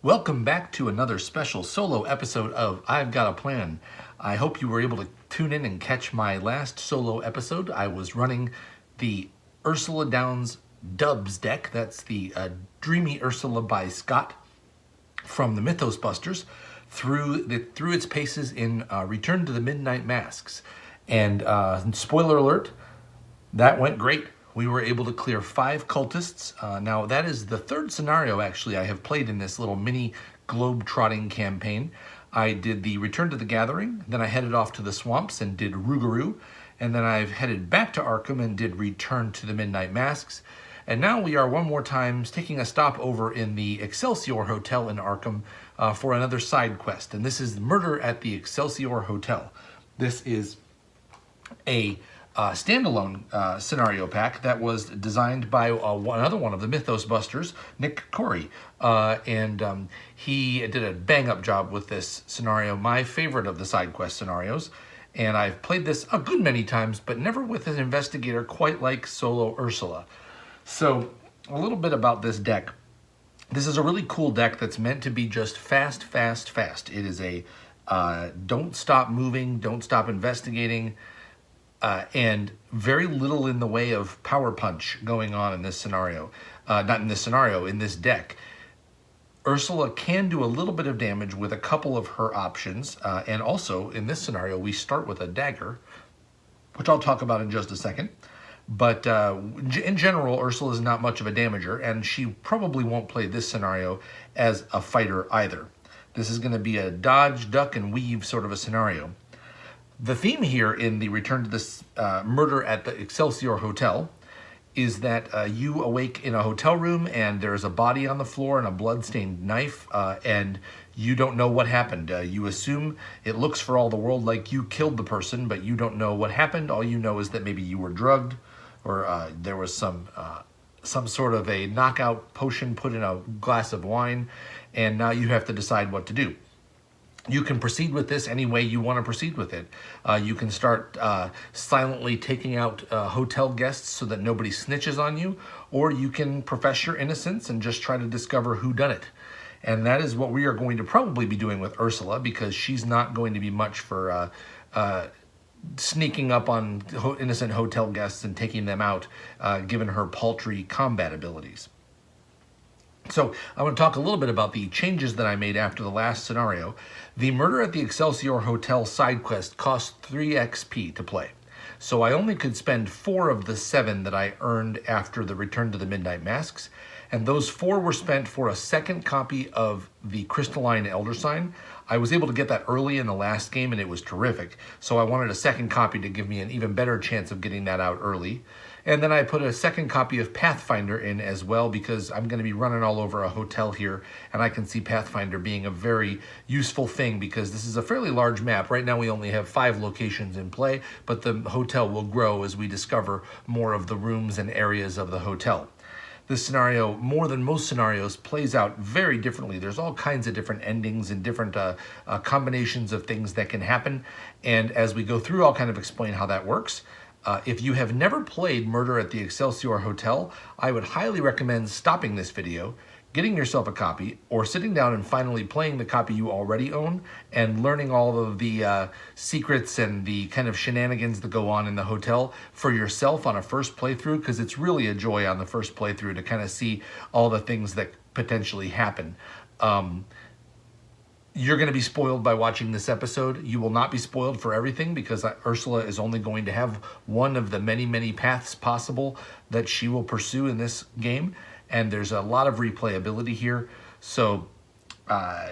Welcome back to another special solo episode of I've Got a Plan. I hope you were able to tune in and catch my last solo episode. I was running the Ursula Downs DUBS deck. That's the Dreamy Ursula by Scott from the Mythos Busters through its paces in Return to the Midnight Masks. And spoiler alert, that went great. We were able to clear 5 cultists. Now that is the third scenario actually I have played in this little mini globe-trotting campaign. I did the Return to the Gathering, then I headed off to the swamps and did Rougarou, and then I've headed back to Arkham and did Return to the Midnight Masks. And now we are one more time taking a stop over in the Excelsior Hotel in Arkham for another side quest. And this is Murder at the Excelsior Hotel. This is a standalone scenario pack that was designed by another one of the Mythos Busters, Nick Corey. He did a bang-up job with this scenario, my favorite of the side quest scenarios. And I've played this a good many times, but never with an investigator quite like Solo Ursula. So, a little bit about this deck. This is a really cool deck that's meant to be just fast, fast, fast. It is a don't stop moving, don't stop investigating, and very little in the way of power punch going on in this scenario. Not in this scenario, in this deck. Ursula can do a little bit of damage with a couple of her options, and also in this scenario we start with a dagger, which I'll talk about in just a second. But in general, Ursula is not much of a damager, and she probably won't play this scenario as a fighter either. This is going to be a dodge, duck, and weave sort of a scenario. The theme here in the Return to this Murder at the Excelsior Hotel is that you awake in a hotel room and there's a body on the floor and a blood-stained knife, and you don't know what happened. You assume it looks for all the world like you killed the person, but you don't know what happened. All you know is that maybe you were drugged, or there was some sort of a knockout potion put in a glass of wine, and now you have to decide what to do. You can proceed with this any way you want to proceed with it. You can start silently taking out hotel guests so that nobody snitches on you, or you can profess your innocence and just try to discover who done it. And that is what we are going to probably be doing with Ursula, because she's not going to be much for sneaking up on innocent hotel guests and taking them out, given her paltry combat abilities. So I want to talk a little bit about the changes that I made after the last scenario. The Murder at the Excelsior Hotel side quest cost 3 XP to play. So I only could spend 4 of the 7 that I earned after the Return to the Midnight Masks. And those 4 were spent for a second copy of the Crystalline Elder Sign. I was able to get that early in the last game and it was terrific. So I wanted a second copy to give me an even better chance of getting that out early. And then I put a second copy of Pathfinder in as well, because I'm going to be running all over a hotel here, and I can see Pathfinder being a very useful thing because this is a fairly large map. Right now we only have 5 locations in play, but the hotel will grow as we discover more of the rooms and areas of the hotel. This scenario, more than most scenarios, plays out very differently. There's all kinds of different endings and different combinations of things that can happen, and as we go through, I'll kind of explain how that works. If you have never played Murder at the Excelsior Hotel, I would highly recommend stopping this video, getting yourself a copy, or sitting down and finally playing the copy you already own and learning all of the secrets and the kind of shenanigans that go on in the hotel for yourself on a first playthrough, because it's really a joy on the first playthrough to kind of see all the things that potentially happen. You're going to be spoiled by watching this episode. You will not be spoiled for everything, because Ursula is only going to have one of the many, many paths possible that she will pursue in this game. And there's a lot of replayability here. So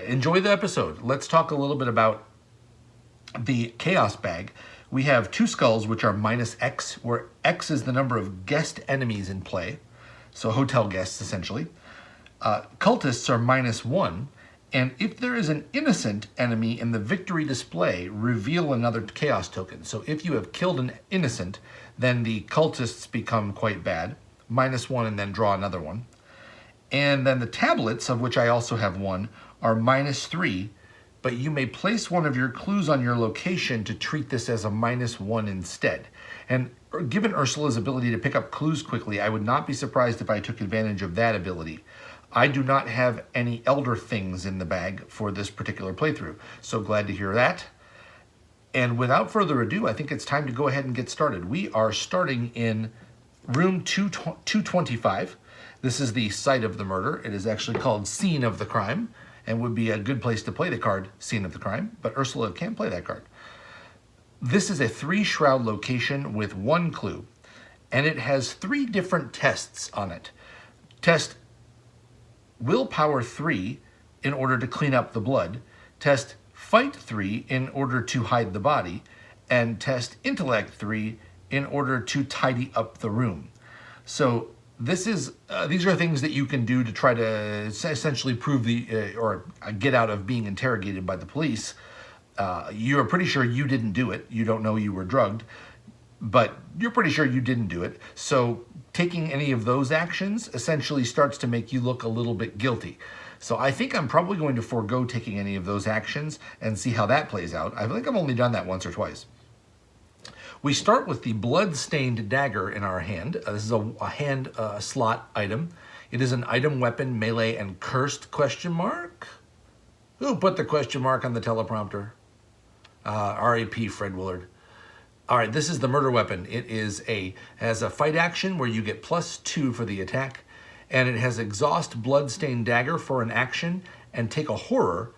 enjoy the episode. Let's talk a little bit about the Chaos Bag. We have 2 skulls, which are -X, where X is the number of guest enemies in play. So hotel guests, essentially. Cultists are -1. And if there is an innocent enemy in the victory display, reveal another chaos token. So if you have killed an innocent, then the cultists become quite bad. -1 and then draw another one. And then the tablets, of which I also have 1, are -3, but you may place one of your clues on your location to treat this as a -1 instead. And given Ursula's ability to pick up clues quickly, I would not be surprised if I took advantage of that ability. I do not have any elder things in the bag for this particular playthrough, so glad to hear that. And without further ado, I think it's time to go ahead and get started. We are starting in room 225. This is the site of the murder. It is actually called Scene of the Crime, and would be a good place to play the card Scene of the Crime, but Ursula can't play that card. This is a 3-shroud location with 1 clue, and it has 3 different tests on it. Test Willpower 3 in order to clean up the blood, test Fight 3 in order to hide the body, and test Intellect 3 in order to tidy up the room. So these are things that you can do to try to essentially prove or get out of being interrogated by the police. You're pretty sure you didn't do it. You don't know you were drugged, but you're pretty sure you didn't do it. So taking any of those actions essentially starts to make you look a little bit guilty. So I think I'm probably going to forego taking any of those actions and see how that plays out. I think I've only done that once or twice. We start with the blood-stained dagger in our hand. This is a hand slot item. It is an item, weapon, melee, and cursed question mark? Who put the question mark on the teleprompter? R.A.P. Fred Willard. All right, this is the murder weapon. It has a fight action where you get +2 for the attack, and it has exhaust blood-stained dagger for an action, and take a horror,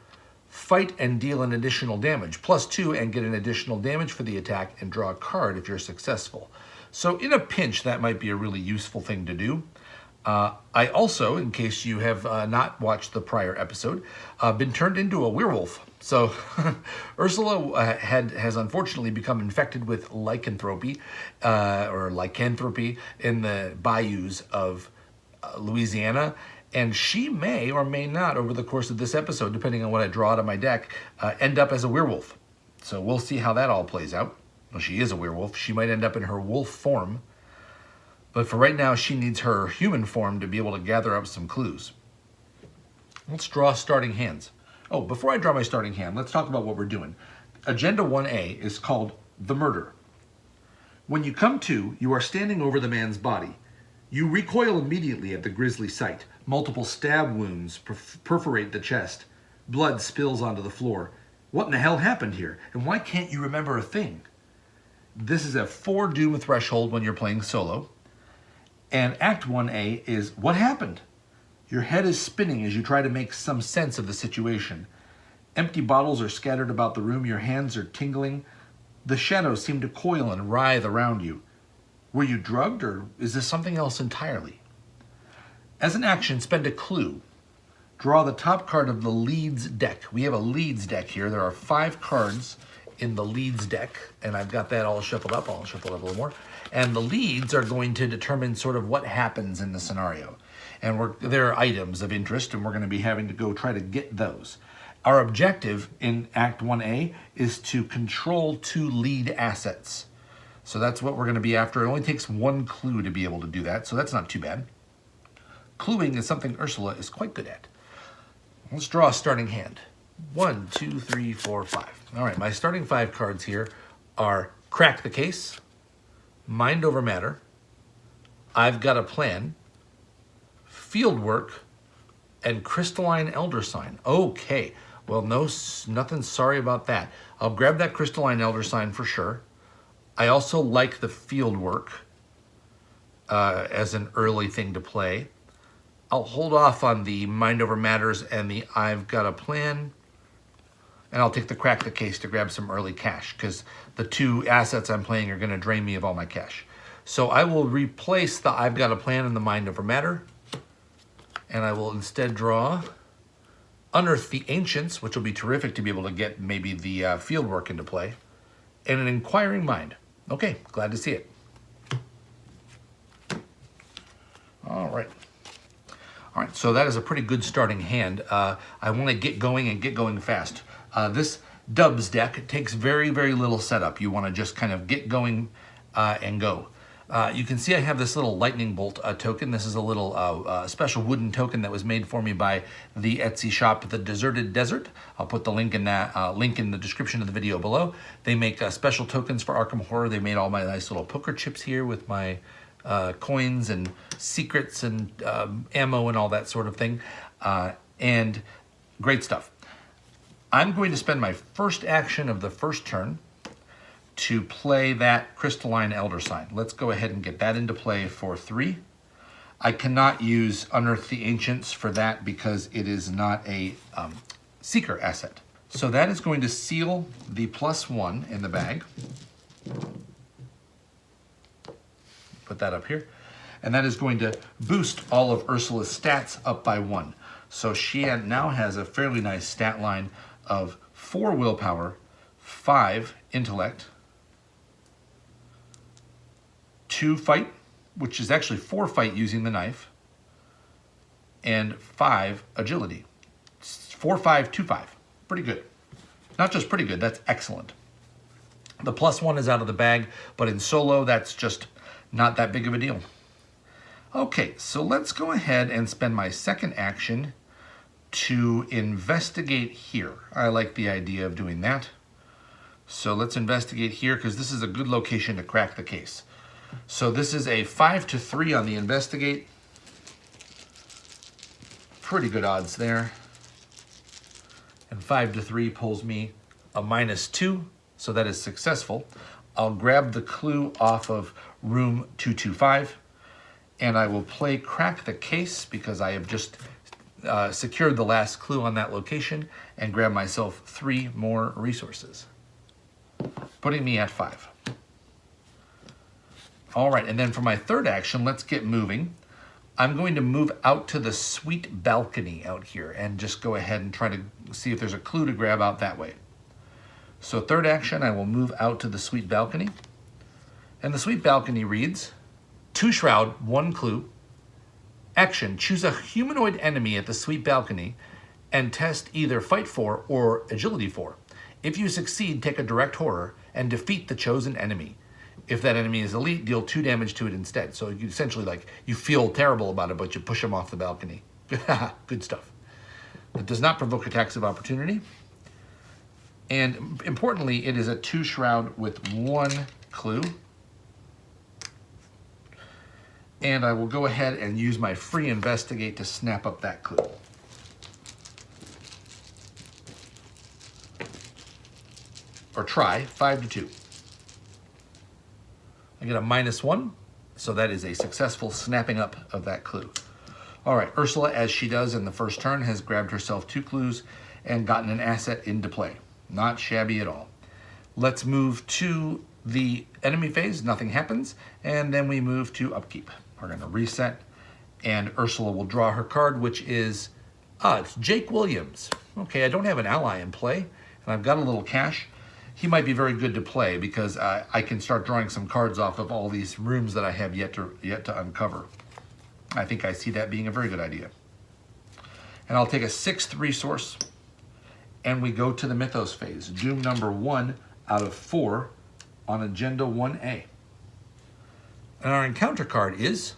fight and deal an additional damage, +2, and get an additional damage for the attack, and draw a card if you're successful. So in a pinch, that might be a really useful thing to do. I also, in case you have not watched the prior episode, been turned into a werewolf. So Ursula has unfortunately become infected with lycanthropy in the bayous of Louisiana, and she may or may not, over the course of this episode, depending on what I draw out of my deck, end up as a werewolf. So we'll see how that all plays out. Well, she is a werewolf. She might end up in her wolf form, but for right now, she needs her human form to be able to gather up some clues. Let's draw starting hands. Oh, before I draw my starting hand, let's talk about what we're doing. Agenda 1A is called The Murder. When you come to, you are standing over the man's body. You recoil immediately at the grisly sight. Multiple stab wounds perforate the chest. Blood spills onto the floor. What in the hell happened here? And why can't you remember a thing? This is a 4 doom threshold when you're playing solo. And Act 1A is what happened? Your head is spinning as you try to make some sense of the situation. Empty bottles are scattered about the room. Your hands are tingling. The shadows seem to coil and writhe around you. Were you drugged, or is this something else entirely? As an action, spend a clue. Draw the top card of the Leads deck. We have a Leads deck here. There are 5 cards in the Leads deck, and I've got that all shuffled up. I'll shuffle up a little more. And the leads are going to determine sort of what happens in the scenario. And there are items of interest, and we're going to be having to go try to get those. Our objective in Act 1A is to control 2 lead assets. So that's what we're going to be after. It only takes 1 clue to be able to do that, so that's not too bad. Cluing is something Ursula is quite good at. Let's draw a starting hand. 1, 2, 3, 4, 5. All right, my starting 5 cards here are Crack the Case, Mind Over Matter, I've Got a Plan, Fieldwork, and Crystalline Elder Sign. Okay, well, nothing sorry about that. I'll grab that Crystalline Elder Sign for sure. I also like the Fieldwork as an early thing to play. I'll hold off on the Mind Over Matters and the I've Got a Plan, and I'll take the Crack the Case to grab some early cash, because the 2 assets I'm playing are going to drain me of all my cash. So I will replace the I've Got a Plan and the Mind Over Matter, and I will instead draw Unearth the Ancients, which will be terrific to be able to get maybe the Fieldwork into play, and an Inquiring Mind. Okay, glad to see it. All right. All right, so that is a pretty good starting hand. I want to get going and get going fast. This Dubs deck takes very, very little setup. You want to just kind of get going and go. You can see I have this little lightning bolt token. This is a little special wooden token that was made for me by the Etsy shop, The Deserted Desert. I'll put the link in the description of the video below. They make special tokens for Arkham Horror. They made all my nice little poker chips here with my coins and secrets and ammo and all that sort of thing. And great stuff. I'm going to spend my first action of the first turn to play that Crystalline Elder Sign. Let's go ahead and get that into play for 3. I cannot use Unearth the Ancients for that because it is not a Seeker asset. So that is going to seal the +1 in the bag. Put that up here. And that is going to boost all of Ursula's stats up by 1. So she now has a fairly nice stat line of 4 willpower, 5 intellect, 2 fight, which is actually 4 fight using the knife, and 5 agility. 4, 5, 2, 5. Pretty good. Not just pretty good, that's excellent. The +1 is out of the bag, but in solo, that's just not that big of a deal. Okay, so let's go ahead and spend my second action to investigate here. I like the idea of doing that. So let's investigate here because this is a good location to crack the case. So this is a 5 to 3 on the investigate. Pretty good odds there. And 5 to 3 pulls me a -2, so that is successful. I'll grab the clue off of room 225, and I will play Crack the Case because I have just secured the last clue on that location and grab myself 3 more resources, putting me at 5. All right, and then for my third action, let's get moving. I'm going to move out to the suite balcony out here and just go ahead and try to see if there's a clue to grab out that way. So third action, I will move out to the suite balcony. And the suite balcony reads, 2 shroud, 1 clue. Action, choose a humanoid enemy at the suite balcony and test either fight 4 or agility 4. If you succeed, take a direct horror and defeat the chosen enemy. If that enemy is elite, deal 2 damage to it instead. So you essentially, like, you feel terrible about it, but you push them off the balcony. Good stuff. It does not provoke attacks of opportunity. And importantly, it is a 2 shroud with 1 clue. And I will go ahead and use my free investigate to snap up that clue. Or try, 5 to 2. I get a -1, so that is a successful snapping up of that clue. All right, Ursula, as she does in the first turn, has grabbed herself 2 clues and gotten an asset into play. Not shabby at all. Let's move to the enemy phase, nothing happens, and then we move to upkeep. We're gonna reset, and Ursula will draw her card, which is, it's Jake Williams. Okay, I don't have an ally in play, and I've got a little cash. He might be very good to play because I can start drawing some cards off of all these rooms that I have yet to uncover. I think I see that being a very good idea. And I'll take a 6th resource, and we go to the Mythos phase. Doom number 1 out of 4 on Agenda 1A. And our encounter card is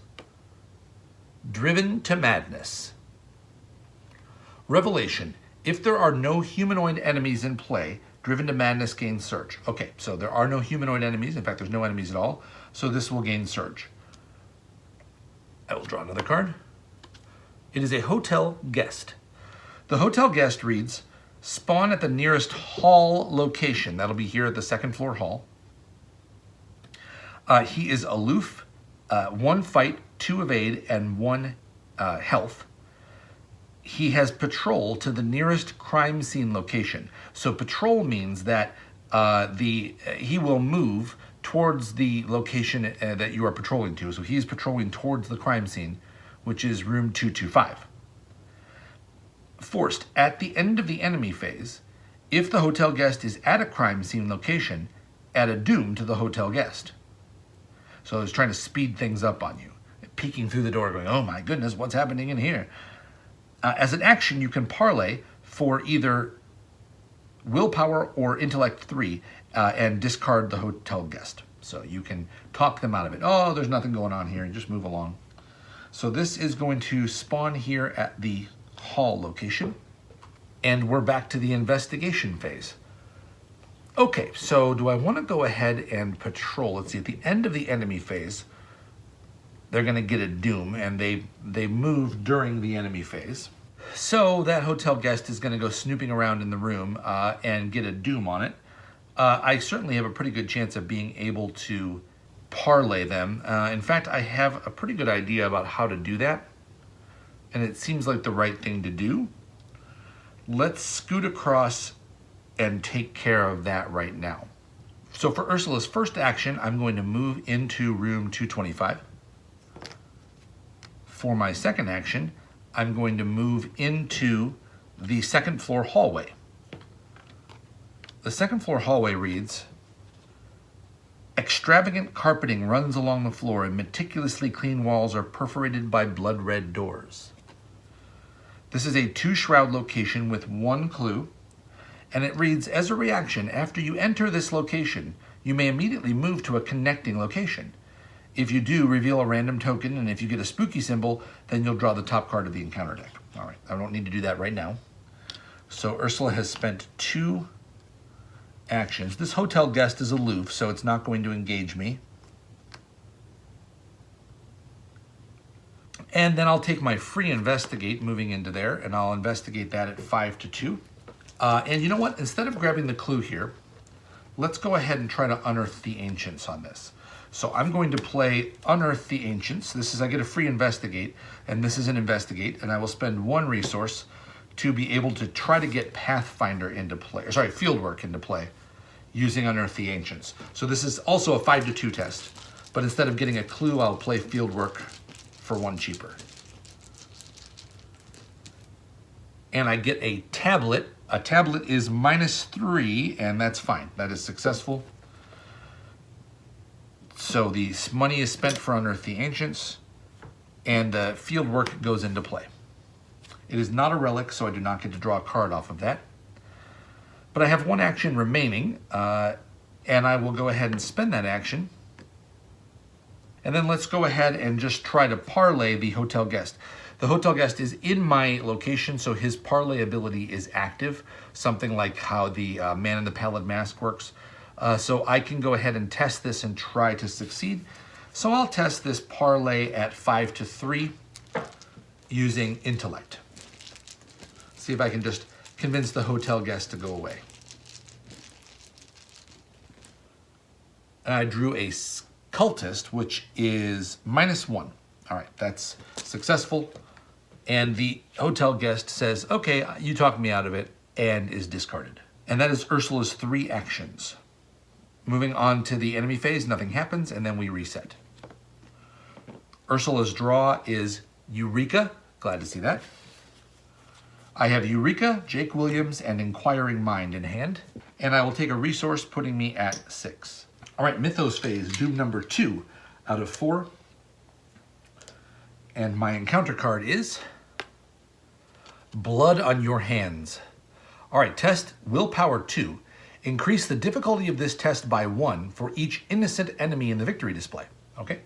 Driven to Madness. Revelation. If there are no humanoid enemies in play, Driven to Madness gains Surge. Okay, so there are no humanoid enemies. In fact, there's no enemies at all. So this will gain Surge. I will draw another card. It is a hotel guest. The hotel guest reads, spawn at the nearest hall location. That'll be here at the 2nd floor hall. He is aloof, 1 fight, 2 evade, and 1 health. He has patrol to the nearest crime scene location. So patrol means that he will move towards the location that you are patrolling to. So he's patrolling towards the crime scene, which is room 225. Forced, at the end of the enemy phase, if the hotel guest is at a crime scene location, add a doom to the hotel guest. So it's trying to speed things up on you. Peeking through the door going, oh my goodness, what's happening in here? As an action, you can parlay for either willpower or intellect 3 and discard the hotel guest. So you can talk them out of it. Oh, there's nothing going on here, and just move along. So this is going to spawn here at the hall location, and we're back to the investigation phase. Okay, so do I want to go ahead and patrol? Let's see, at the end of the enemy phase, they're going to get a doom, and they move during the enemy phase. So that hotel guest is going to go snooping around in the room and get a doom on it. I certainly have a pretty good chance of being able to parlay them. In fact, I have a pretty good idea about how to do that, and it seems like the right thing to do. Let's scoot across and take care of that right now. So for Ursula's first action, I'm going to move into room 225. For my second action, I'm going to move into the second floor hallway. The second floor hallway reads, extravagant carpeting runs along the floor and meticulously clean walls are perforated by blood red doors. This is a 2-shroud location with 1 clue, and it reads, as a reaction, after you enter this location, you may immediately move to a connecting location. If you do, reveal a random token, and if you get a spooky symbol, then you'll draw the top card of the encounter deck. All right, I don't need to do that right now. So Ursula has spent 2 actions. This hotel guest is aloof, so it's not going to engage me. And then I'll take my free investigate moving into there, and I'll investigate that at 5-2. And you know what? Instead of grabbing the clue here, let's go ahead and try to unearth the ancients on this. So I'm going to play Unearth the Ancients. I get a free investigate, and this is an investigate, and I will spend 1 resource to be able to try to get Pathfinder into play, Fieldwork into play, using Unearth the Ancients. So this is also a 5-2 test, but instead of getting a clue, I'll play Fieldwork for 1 cheaper. And I get a tablet. A tablet is -3, and that's fine. That is successful. So the money is spent for Unearth the Ancients, and Fieldwork goes into play. It is not a relic, so I do not get to draw a card off of that. But I have 1 action remaining, and I will go ahead and spend that action. And then let's go ahead and just try to parlay the hotel guest. The hotel guest is in my location, so his parlay ability is active, something like how the Man in the Pallid Mask works. So I can go ahead and test this and try to succeed. So I'll test this parlay at 5-3 using intellect. See if I can just convince the hotel guest to go away. And I drew a cultist, which is -1. All right, that's successful. And the hotel guest says, okay, you talked me out of it, and is discarded. And that is Ursula's 3 actions. Moving on to the enemy phase, nothing happens, and then we reset. Ursula's draw is Eureka. Glad to see that. I have Eureka, Jake Williams, and Inquiring Mind in hand, and I will take a resource, putting me at 6. All right, Mythos phase, doom number 2 out of 4. And my encounter card is Blood on Your Hands. All right, test Willpower 2. Increase the difficulty of this test by 1 for each innocent enemy in the victory display. Okay.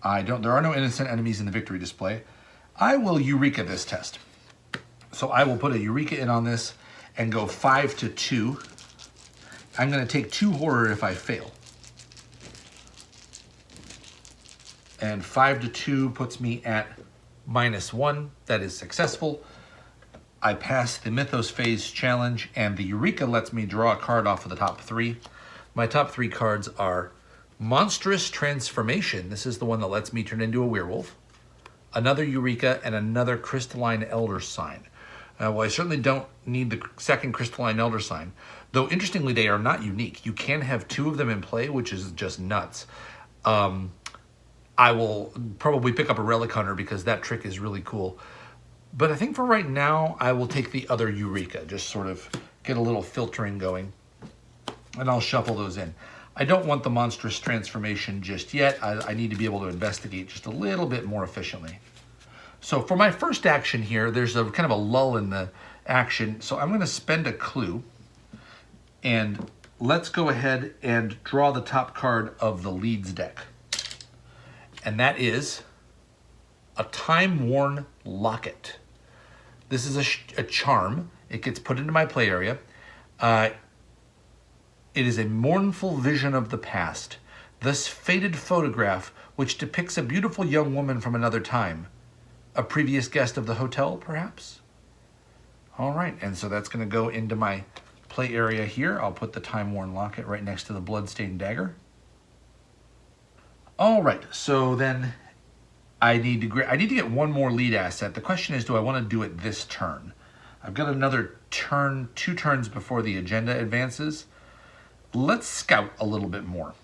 There are no innocent enemies in the victory display. I will Eureka this test. So I will put a Eureka in on this and go 5-2. I'm going to take 2 horror if I fail. And 5-2 puts me at -1. That is successful. I pass the Mythos phase challenge, and the Eureka lets me draw a card off of the top 3. My top 3 cards are Monstrous Transformation. This is the one that lets me turn into a werewolf. Another Eureka, and another Crystalline Elder Sign. Well, I certainly don't need the second Crystalline Elder Sign, though interestingly they are not unique. You can have 2 of them in play, which is just nuts. I will probably pick up a Relic Hunter because that trick is really cool. But I think for right now, I will take the other Eureka, just sort of get a little filtering going, and I'll shuffle those in. I don't want the Monstrous Transformation just yet. I need to be able to investigate just a little bit more efficiently. So for my first action here, there's a kind of a lull in the action, so I'm going to spend a clue, and let's go ahead and draw the top card of the Leeds deck. And that is a Time-Worn Locket. This is a charm. It gets put into my play area. It is a mournful vision of the past. This faded photograph which depicts a beautiful young woman from another time. A previous guest of the hotel, perhaps? All right, and so that's going to go into my play area here. I'll put the time-worn locket right next to the blood-stained dagger. All right, so then I need to get one more lead asset. The question is, do I want to do it this turn? I've got another turn, 2 turns before the agenda advances. Let's scout a little bit more.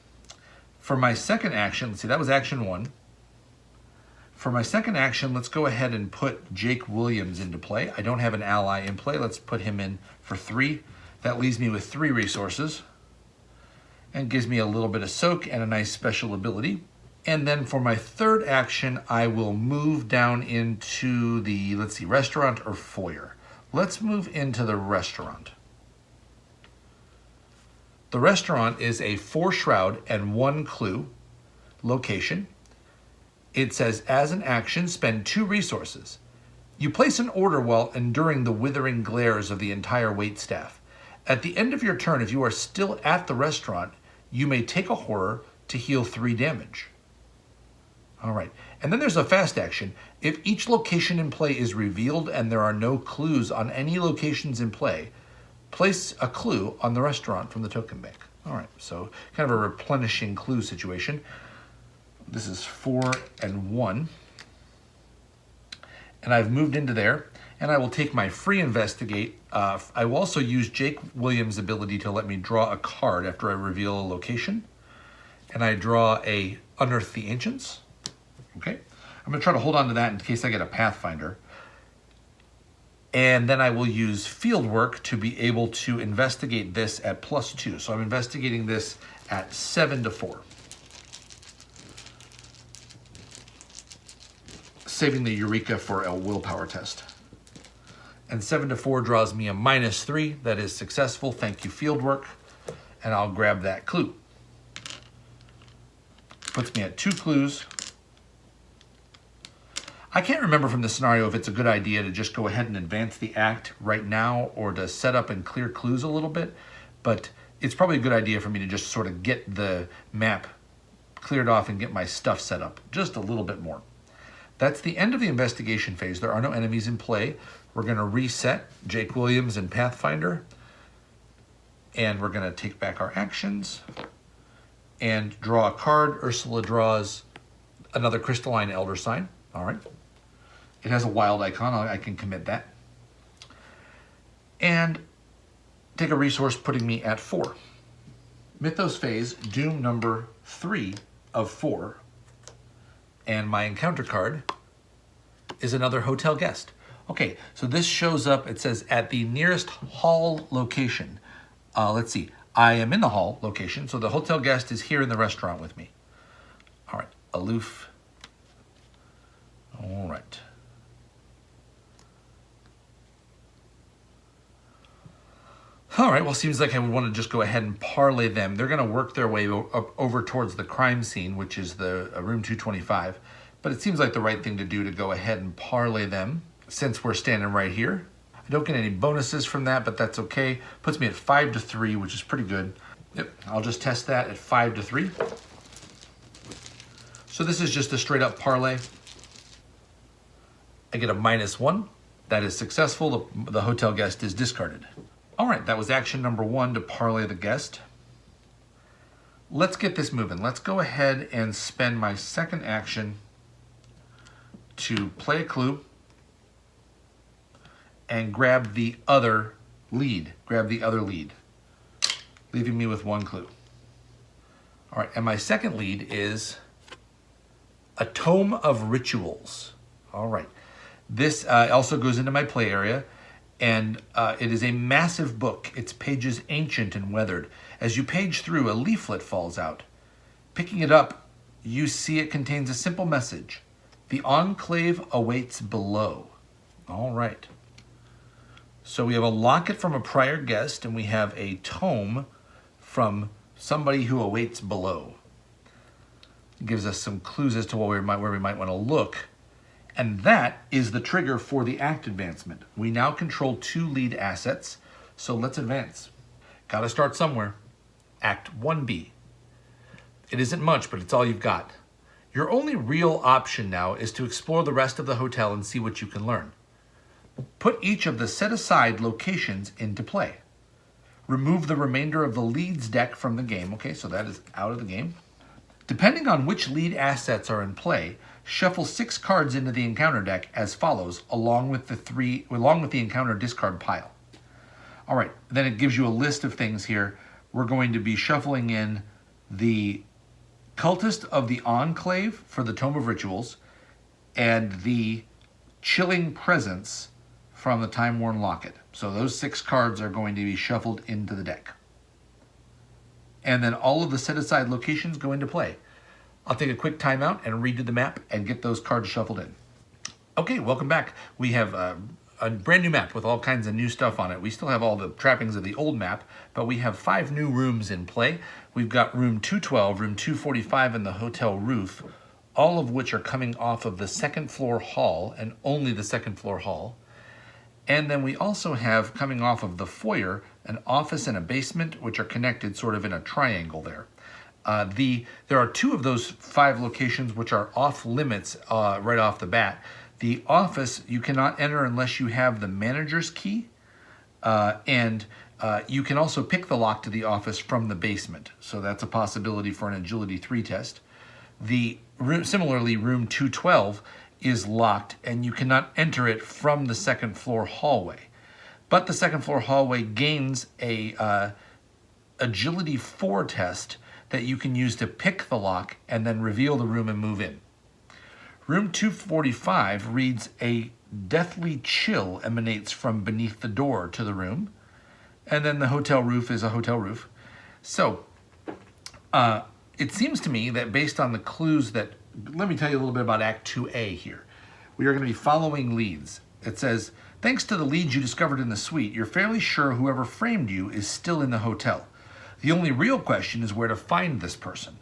For my second action, let's see, that was action 1. For my second action, let's go ahead and put Jake Williams into play. I don't have an ally in play. Let's put him in for 3. That leaves me with 3 resources and gives me a little bit of soak and a nice special ability. And then for my third action, I will move down into the, let's see, restaurant or foyer. Let's move into the restaurant. The restaurant is a 4 shroud and 1 clue location. It says, as an action, spend 2 resources. You place an order while enduring the withering glares of the entire waitstaff. At the end of your turn, if you are still at the restaurant, you may take a horror to heal 3 damage. All right, and then there's a fast action. If each location in play is revealed and there are no clues on any locations in play, place a clue on the restaurant from the token bank. All right, so kind of a replenishing clue situation. This is 4 and 1. And I've moved into there, and I will take my free investigate. I will also use Jake Williams' ability to let me draw a card after I reveal a location. And I draw a Unearth the Ancients. Okay, I'm going to try to hold on to that in case I get a Pathfinder. And then I will use field work to be able to investigate this at +2. So I'm investigating this at 7 to 4. Saving the Eureka for a willpower test. And 7 to 4 draws me a -3. That is successful. Thank you, fieldwork. And I'll grab that clue. Puts me at 2 clues. I can't remember from the scenario if it's a good idea to just go ahead and advance the act right now or to set up and clear clues a little bit, but it's probably a good idea for me to just sort of get the map cleared off and get my stuff set up just a little bit more. That's the end of the investigation phase. There are no enemies in play. We're going to reset Jake Williams and Pathfinder, and we're going to take back our actions and draw a card. Ursula draws another crystalline elder sign. All right. It has a wild icon. I can commit that. And take a resource, putting me at 4. Mythos phase, doom number 3 of 4. And my encounter card is another hotel guest. Okay, so this shows up, it says at the nearest hall location. Let's see, I am in the hall location, so the hotel guest is here in the restaurant with me. All right, aloof. All right. All right, well, seems like I would want to just go ahead and parlay them. They're going to work their way up over towards the crime scene, which is the room 225. But it seems like the right thing to do to go ahead and parlay them since we're standing right here. I don't get any bonuses from that, but that's okay. Puts me at 5 to 3, which is pretty good. Yep, I'll just test that at 5 to 3. So this is just a straight up parlay. I get a -1. That is successful. The hotel guest is discarded. All right, that was action number 1 to parlay the guest. Let's get this moving. Let's go ahead and spend my second action to play a clue and grab the other lead. Leaving me with 1 clue. All right, and my second lead is a Tome of Rituals. All right, this also goes into my play area. And it is a massive book. Its pages ancient and weathered. As you page through, a leaflet falls out. Picking it up, you see it contains a simple message. The enclave awaits below. All right. So we have a locket from a prior guest, and we have a tome from somebody who awaits below. It gives us some clues as to where we might want to look. And that is the trigger for the act advancement. We now control 2 lead assets, so let's advance. Gotta start somewhere. Act 1B. It isn't much, but it's all you've got. Your only real option now is to explore the rest of the hotel and see what you can learn. Put each of the set-aside locations into play. Remove the remainder of the leads deck from the game. Okay, so that is out of the game. Depending on which lead assets are in play, shuffle 6 cards into the encounter deck as follows, along with the encounter discard pile. All right, then it gives you a list of things here. We're going to be shuffling in the Cultist of the Enclave for the Tome of Rituals and the Chilling Presence from the Time-Worn Locket. So those 6 cards are going to be shuffled into the deck. And then all of the set-aside locations go into play. I'll take a quick timeout and redo the map and get those cards shuffled in. Okay, welcome back. We have a brand new map with all kinds of new stuff on it. We still have all the trappings of the old map, but we have 5 new rooms in play. We've got room 212, room 245, and the hotel roof, all of which are coming off of the second floor hall, and only the second floor hall. And then we also have, coming off of the foyer, an office and a basement, which are connected sort of in a triangle there. There are 2 of those 5 locations which are off limits right off the bat. The office you cannot enter unless you have the manager's key, and you can also pick the lock to the office from the basement. So that's a possibility for an Agility 3 test. Similarly, room 212 is locked, and you cannot enter it from the second floor hallway. But the second floor hallway gains a Agility 4 test that you can use to pick the lock and then reveal the room and move in. Room 245 reads, a deathly chill emanates from beneath the door to the room. And then the hotel roof is a hotel roof. So it seems to me that based on the clues that, let me tell you a little bit about Act 2A here. We are going to be following leads. It says, thanks to the leads you discovered in the suite, you're fairly sure whoever framed you is still in the hotel. The only real question is where to find this person.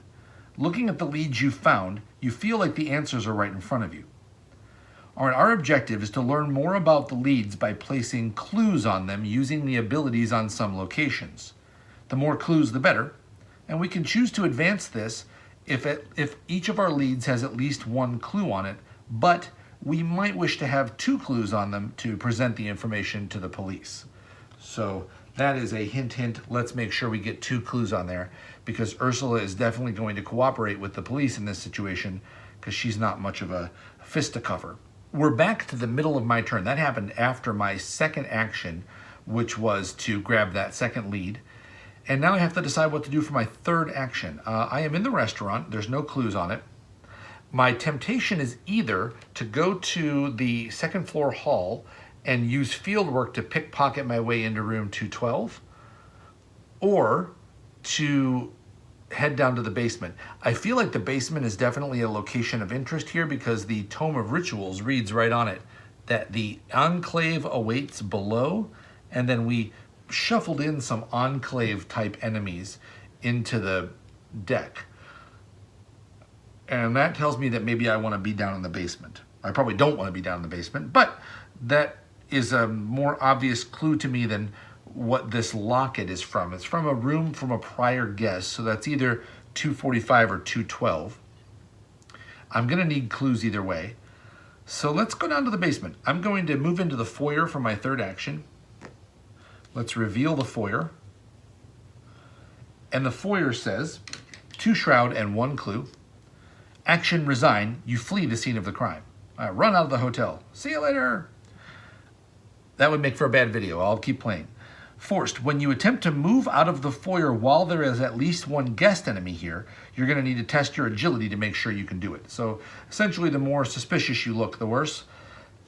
Looking at the leads you found, you feel like the answers are right in front of you. All right, our objective is to learn more about the leads by placing clues on them using the abilities on some locations. The more clues, the better, and we can choose to advance this if each of our leads has at least 1 clue on it, but we might wish to have 2 clues on them to present the information to the police. So that is a hint, hint. Let's make sure we get 2 clues on there, because Ursula is definitely going to cooperate with the police in this situation because she's not much of a fisticuffler. We're back to the middle of my turn. That happened after my second action, which was to grab that second lead. And now I have to decide what to do for my third action. I am in the restaurant. There's no clues on it. My temptation is either to go to the second floor hall and use field work to pickpocket my way into room 212, or to head down to the basement. I feel like the basement is definitely a location of interest here because the Tome of Rituals reads right on it that the Enclave awaits below, and then we shuffled in some Enclave type enemies into the deck. And that tells me that maybe I want to be down in the basement. I probably don't want to be down in the basement, but that is a more obvious clue to me than what this locket is from. It's from a room from a prior guest, so that's either 245 or 212. I'm going to need clues either way. So let's go down to the basement. I'm going to move into the foyer for my third action. Let's reveal the foyer. And the foyer says, 2 shroud and 1 clue. Action resign, you flee the scene of the crime. Run out of the hotel. See you later. That would make for a bad video. I'll keep playing. Forced, when you attempt to move out of the foyer while there is at least 1 guest enemy here, you're going to need to test your agility to make sure you can do it. So essentially, the more suspicious you look, the worse.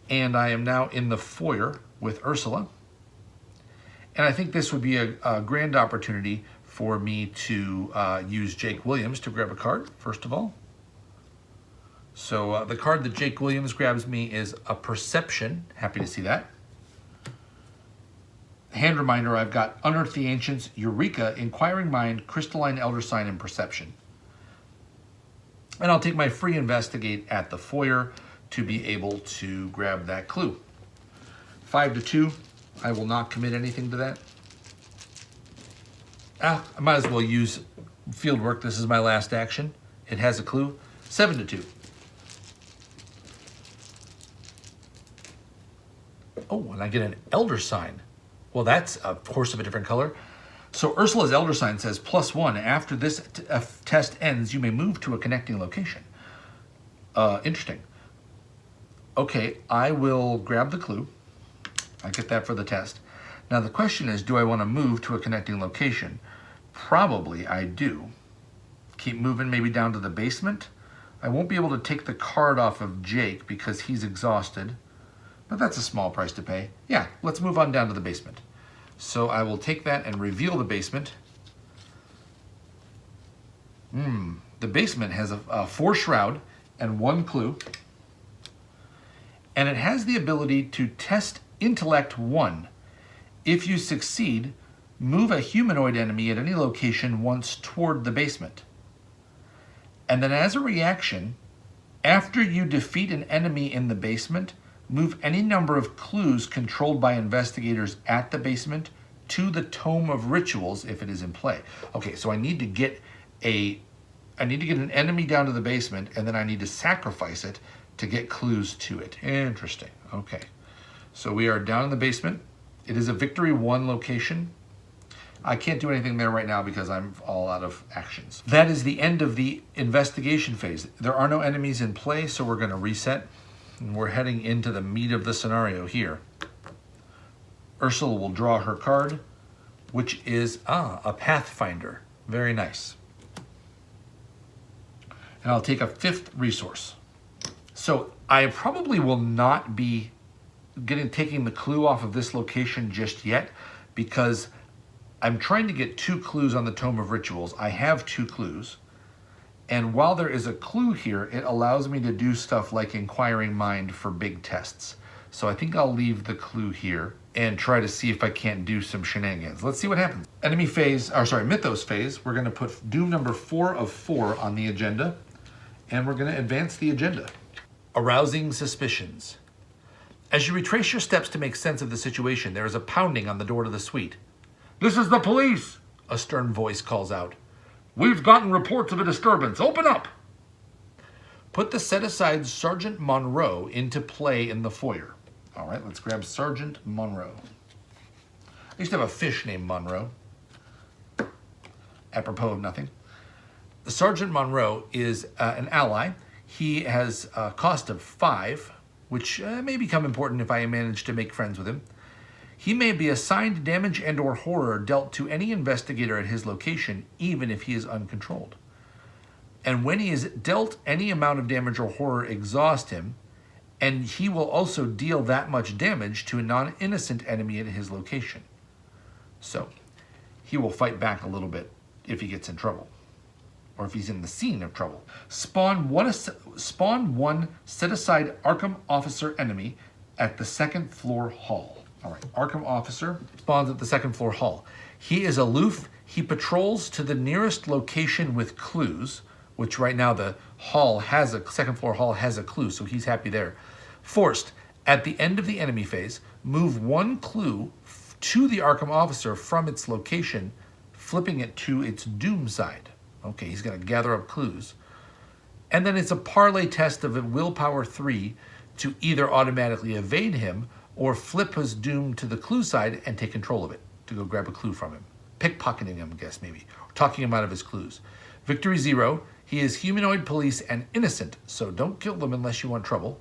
And I am now in the foyer with Ursula. And I think this would be a grand opportunity for me to use Jake Williams to grab a card, first of all. So the card that Jake Williams grabs me is a Perception. Happy to see that. Hand reminder, I've got Unearth the Ancients, Eureka, Inquiring Mind, Crystalline Elder Sign, and Perception. And I'll take my free investigate at the foyer to be able to grab that clue. 5 to 2. I will not commit anything to that. I might as well use field work. This is my last action. It has a clue. 7-2. Oh, and I get an elder sign. Well, that's, of course, of a different color. So Ursula's elder sign says +1. After this test ends, you may move to a connecting location. Interesting. Okay, I will grab the clue. I get that for the test. Now the question is, do I want to move to a connecting location? Probably I do. Keep moving maybe down to the basement. I won't be able to take the card off of Jake because he's exhausted, but that's a small price to pay. Yeah, let's move on down to the basement. So I will take that and reveal the basement. The basement has a 4 shroud and 1 clue. And it has the ability to test intellect 1. If you succeed, move a humanoid enemy at any location once toward the basement. And then as a reaction, after you defeat an enemy in the basement, move any number of clues controlled by investigators at the basement to the Tome of Rituals if it is in play. Okay, so I need to get an enemy down to the basement, and then I need to sacrifice it to get clues to it. Interesting. Okay. So we are down in the basement. It is a Victory 1 location. I can't do anything there right now because I'm all out of actions. That is the end of the investigation phase. There are no enemies in play, so we're going to reset. And we're heading into the meat of the scenario here. Ursula will draw her card, which is a Pathfinder. Very nice. And I'll take a 5th resource. So I probably will not be taking the clue off of this location just yet because I'm trying to get 2 clues on the Tome of Rituals. I have 2 clues. And while there is a clue here, it allows me to do stuff like Inquiring Mind for big tests. So I think I'll leave the clue here and try to see if I can't do some shenanigans. Let's see what happens. Mythos phase. We're going to put Doom number 4 of 4 on the agenda. And we're going to advance the agenda. Arousing suspicions. As you retrace your steps to make sense of the situation, there is a pounding on the door to the suite. "This is the police," a stern voice calls out. "We've gotten reports of a disturbance. Open up!" Put the set-aside Sergeant Monroe into play in the foyer. All right, let's grab Sergeant Monroe. I used to have a fish named Monroe. Apropos of nothing. Sergeant Monroe is an ally. He has a cost of 5, which may become important if I manage to make friends with him. He may be assigned damage and or horror dealt to any investigator at his location, even if he is uncontrolled. And when he is dealt any amount of damage or horror, exhaust him, and he will also deal that much damage to a non-innocent enemy at his location. So he will fight back a little bit if he gets in trouble, or if he's in the scene of trouble. Spawn one set-aside Arkham Officer enemy at the 2nd floor hall. All right, Arkham Officer spawns at the 2nd floor hall. He is aloof. He patrols to the nearest location with clues, which right now the hall has a 2nd floor hall has a clue, so he's happy there. Forced, at the end of the enemy phase, move 1 clue to the Arkham Officer from its location, flipping it to its doom side. Okay, he's going to gather up clues. And then it's a parlay test of a willpower 3 to either automatically evade him or flip his doom to the clue side and take control of it to go grab a clue from him. Pickpocketing him, I guess, maybe. Or talking him out of his clues. Victory 0. He is humanoid, police, and innocent, so don't kill them unless you want trouble.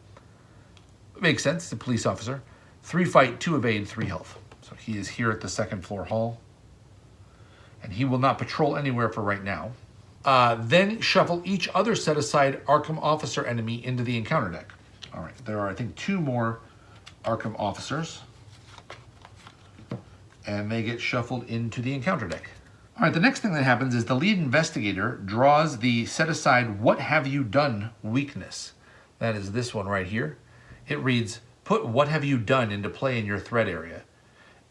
Makes sense, he's a police officer. 3 fight, 2 evade, 3 health. So he is here at the 2nd floor hall. And he will not patrol anywhere for right now. Then shuffle each other set-aside Arkham Officer enemy into the encounter deck. All right, there are, I think, 2 more Arkham Officers. And they get shuffled into the encounter deck. All right, the next thing that happens is the lead investigator draws the set-aside What Have You Done weakness. That is this one right here. It reads, put What Have You Done into play in your threat area.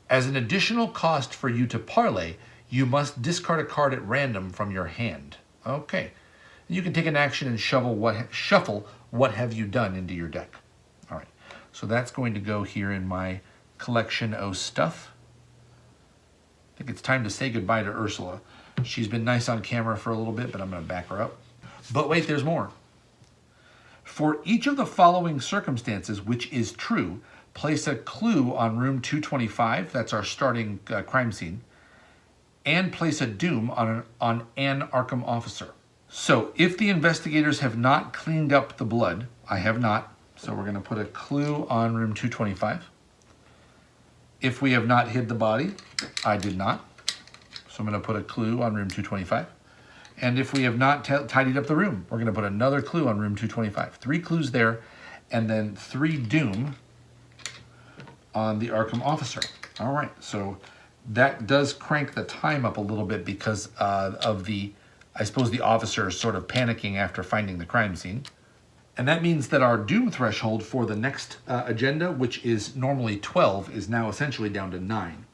As an additional cost for you to parlay, you must discard a card at random from your hand. Okay. You can take an action and shuffle What Have You Done into your deck. All right. So that's going to go here in my collection of stuff. I think it's time to say goodbye to Ursula. She's been nice on camera for a little bit, but I'm going to back her up. But wait, there's more. For each of the following circumstances, which is true, place a clue on room 225, that's our starting crime scene, and place a doom on an Arkham officer. So if the investigators have not cleaned up the blood, I have not, so we're going to put a clue on room 225. If we have not hid the body, I did not, so I'm going to put a clue on room 225. And if we have not tidied up the room, we're going to put another clue on room 225. 3 clues there, and then 3 doom on the Arkham officer. All right, so that does crank the time up a little bit because of the, I suppose the officer is sort of panicking after finding the crime scene. And that means that our doom threshold for the next agenda, which is normally 12, is now essentially down to 9.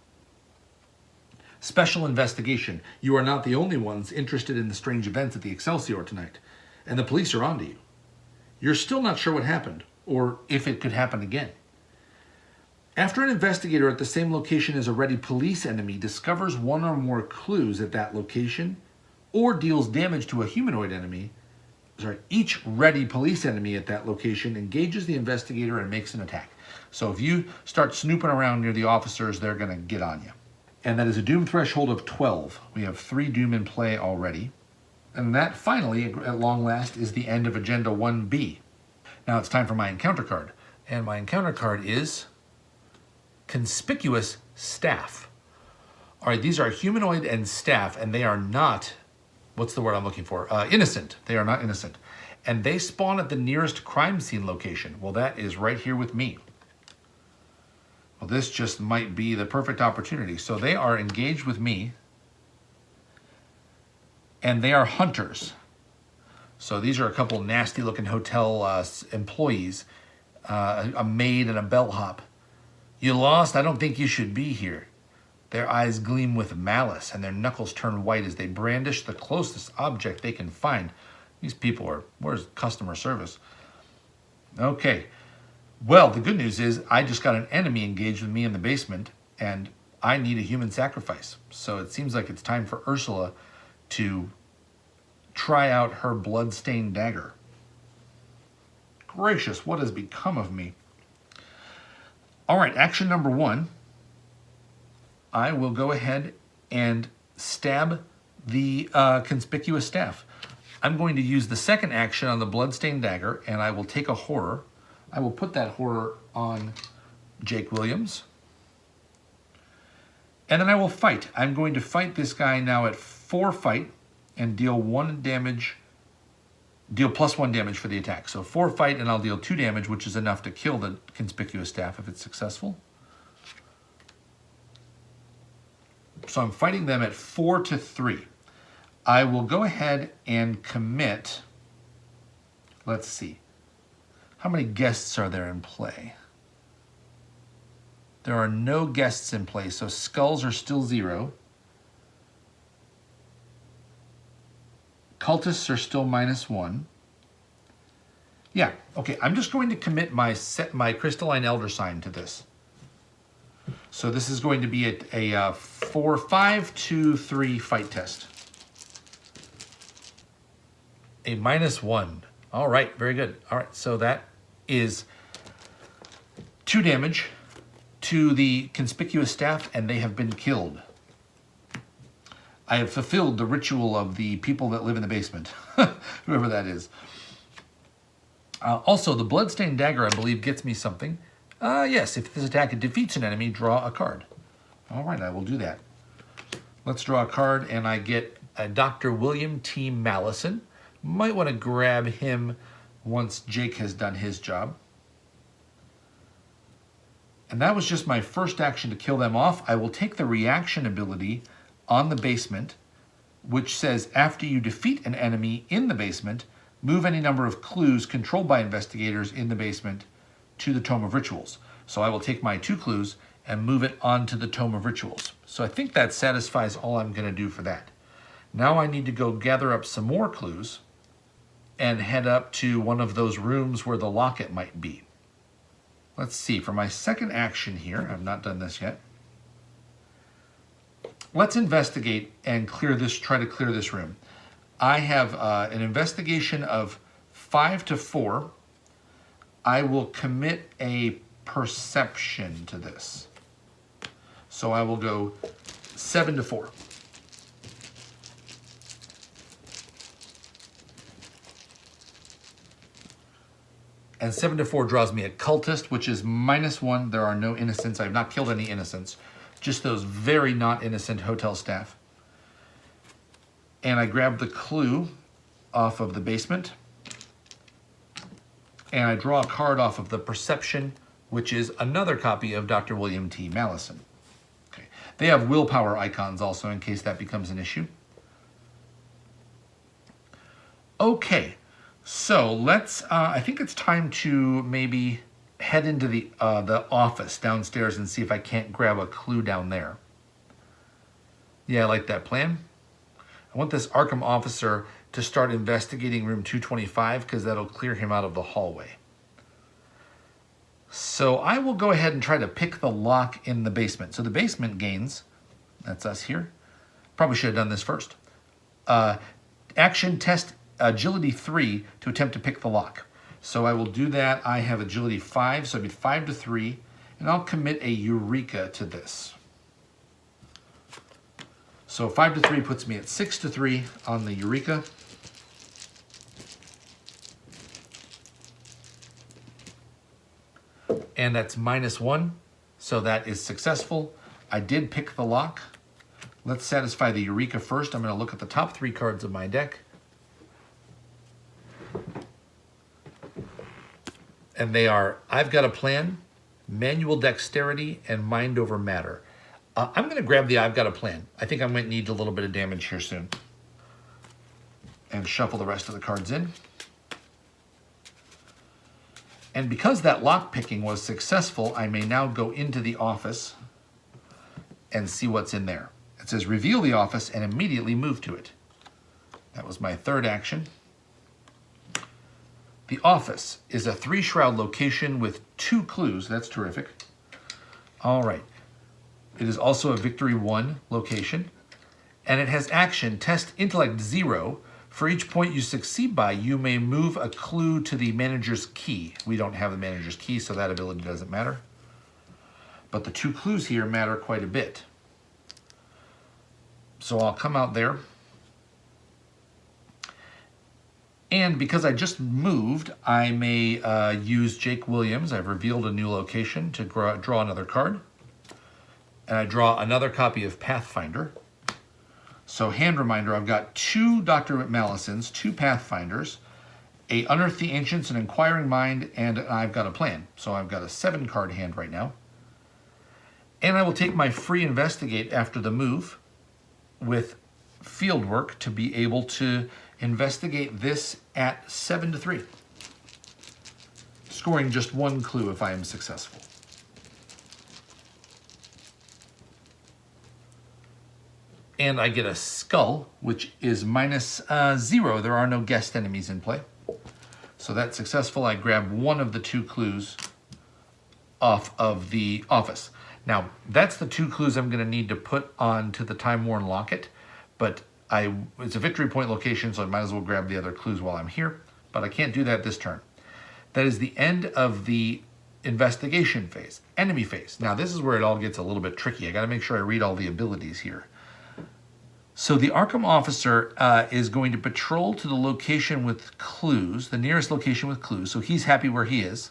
Special investigation. You are not the only ones interested in the strange events at the Excelsior tonight, and the police are onto you. You're still not sure what happened, or if it could happen again. After an investigator at the same location as a ready police enemy discovers one or more clues at that location, or deals damage to a humanoid enemy, each ready police enemy at that location engages the investigator and makes an attack. So if you start snooping around near the officers, they're going to get on you. And that is a doom threshold of 12. We have 3 doom in play already. And that finally, at long last, is the end of Agenda 1B. Now it's time for my encounter card. And my encounter card is Conspicuous Staff. All right, these are humanoid and staff, and they are not, what's the word I'm looking for? Innocent. They are not innocent. And they spawn at the nearest crime scene location. Well, that is right here with me. Well, this just might be the perfect opportunity. So they are engaged with me, and they are hunters. So these are a couple nasty looking hotel employees, a maid and a bellhop. You lost? I don't think you should be here. Their eyes gleam with malice, and their knuckles turn white as they brandish the closest object they can find. These people are, where's customer service? Okay. Well, the good news is I just got an enemy engaged with me in the basement, and I need a human sacrifice. So it seems like it's time for Ursula to try out her blood-stained dagger. Gracious, what has become of me? All right, action number 1. I will go ahead and stab the conspicuous staff. I'm going to use the second action on the blood-stained dagger, and I will take a horror. I will put that horror on Jake Williams. And then I will fight. I'm going to fight this guy now at 4 fight and deal 1 damage, deal +1 damage for the attack. So 4 fight and I'll deal 2 damage, which is enough to kill the conspicuous staff if it's successful. So I'm fighting them at 4 to 3. I will go ahead and commit, let's see. How many guests are there in play? There are no guests in play, so skulls are still 0. Cultists are still -1. Yeah, okay, I'm just going to commit my Crystalline Elder Sign to this. So this is going to be a 5 to 3 fight test. A -1. All right, very good. All right, so that is 2 damage to the conspicuous staff, and they have been killed. I have fulfilled the ritual of the people that live in the basement, whoever that is. Also, the bloodstained dagger, I believe, gets me something. Yes, if this attack defeats an enemy, draw a card. All right, I will do that. Let's draw a card, and I get a Dr. William T. Mallison. Might want to grab him once Jake has done his job. And that was just my first action to kill them off. I will take the reaction ability on the basement, which says after you defeat an enemy in the basement, move any number of clues controlled by investigators in the basement to the Tome of Rituals. So I will take my 2 clues and move it onto the Tome of Rituals. So I think that satisfies all I'm going to do for that. Now I need to go gather up some more clues and head up to one of those rooms where the locket might be. Let's see, for my second action here, I've not done this yet. Let's investigate and try to clear this room. I have an investigation of 5 to 4 I will commit a perception to this. So I will go 7 to 4. And 7 to 4 draws me a cultist, which is -1. There are no innocents. I have not killed any innocents. Just those very not innocent hotel staff. And I grab the clue off of the basement. And I draw a card off of the perception, which is another copy of Dr. William T. Mallison. Okay. They have willpower icons also in case that becomes an issue. Okay. So let's, I think it's time to maybe head into the office downstairs and see if I can't grab a clue down there. Yeah, I like that plan. I want this Arkham officer to start investigating room 225 because that'll clear him out of the hallway. So I will go ahead and try to pick the lock in the basement. So the basement gains, that's us here. Probably should have done this first. Action test agility 3 to attempt to pick the lock. So I will do that. I have agility 5, so it'll be 5 to 3, and I'll commit a Eureka to this. So 5 to 3 puts me at 6 to 3 on the Eureka. And that's -1, so that is successful. I did pick the lock. Let's satisfy the Eureka first. I'm going to look at the top 3 cards of my deck. And they are, I've Got a Plan, Manual Dexterity, and Mind Over Matter. I'm going to grab the I've Got a Plan. I think I might need a little bit of damage here soon. And shuffle the rest of the cards in. And because that lock picking was successful, I may now go into the office and see what's in there. It says reveal the office and immediately move to it. That was my third action. The office is a 3-shroud location with 2 clues. That's terrific. All right. It is also a Victory 1 location. And it has action, test intellect 0. For each point you succeed by, you may move a clue to the manager's key. We don't have the manager's key, so that ability doesn't matter. But the 2 clues here matter quite a bit. So I'll come out there. And because I just moved, I may use Jake Williams. I've revealed a new location to draw another card. And I draw another copy of Pathfinder. So hand reminder, I've got 2 Dr. Mallisons, 2 Pathfinders, a Unearth the Ancients, an Inquiring Mind, and I've Got a Plan. So I've got a 7-card hand right now. And I will take my free investigate after the move with field work to be able to investigate this at 7 to 3, scoring just 1 clue if I am successful. And I get a skull, which is -0. There are no guest enemies in play. So that's successful. I grab 1 of the 2 clues off of the office. Now, that's the 2 clues I'm going to need to put onto the Time-Worn Locket, but it's a victory point location, so I might as well grab the other clues while I'm here, but I can't do that this turn. That is the end of the investigation phase, enemy phase. Now, this is where it all gets a little bit tricky. I got to make sure I read all the abilities here. So the Arkham officer is going to patrol to the location with clues, the nearest location with clues, so he's happy where he is.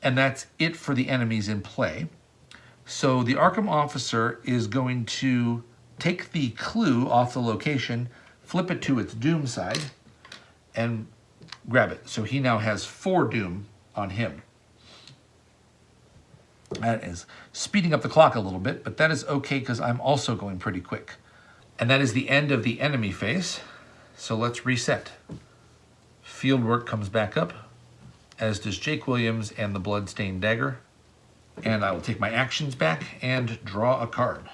And that's it for the enemies in play. So the Arkham officer is going to take the clue off the location, flip it to its doom side, and grab it. So he now has 4 doom on him. That is speeding up the clock a little bit, but that is okay because I'm also going pretty quick. And that is the end of the enemy phase. So let's reset. Field work comes back up, as does Jake Williams and the Bloodstained Dagger. And I will take my actions back and draw a card.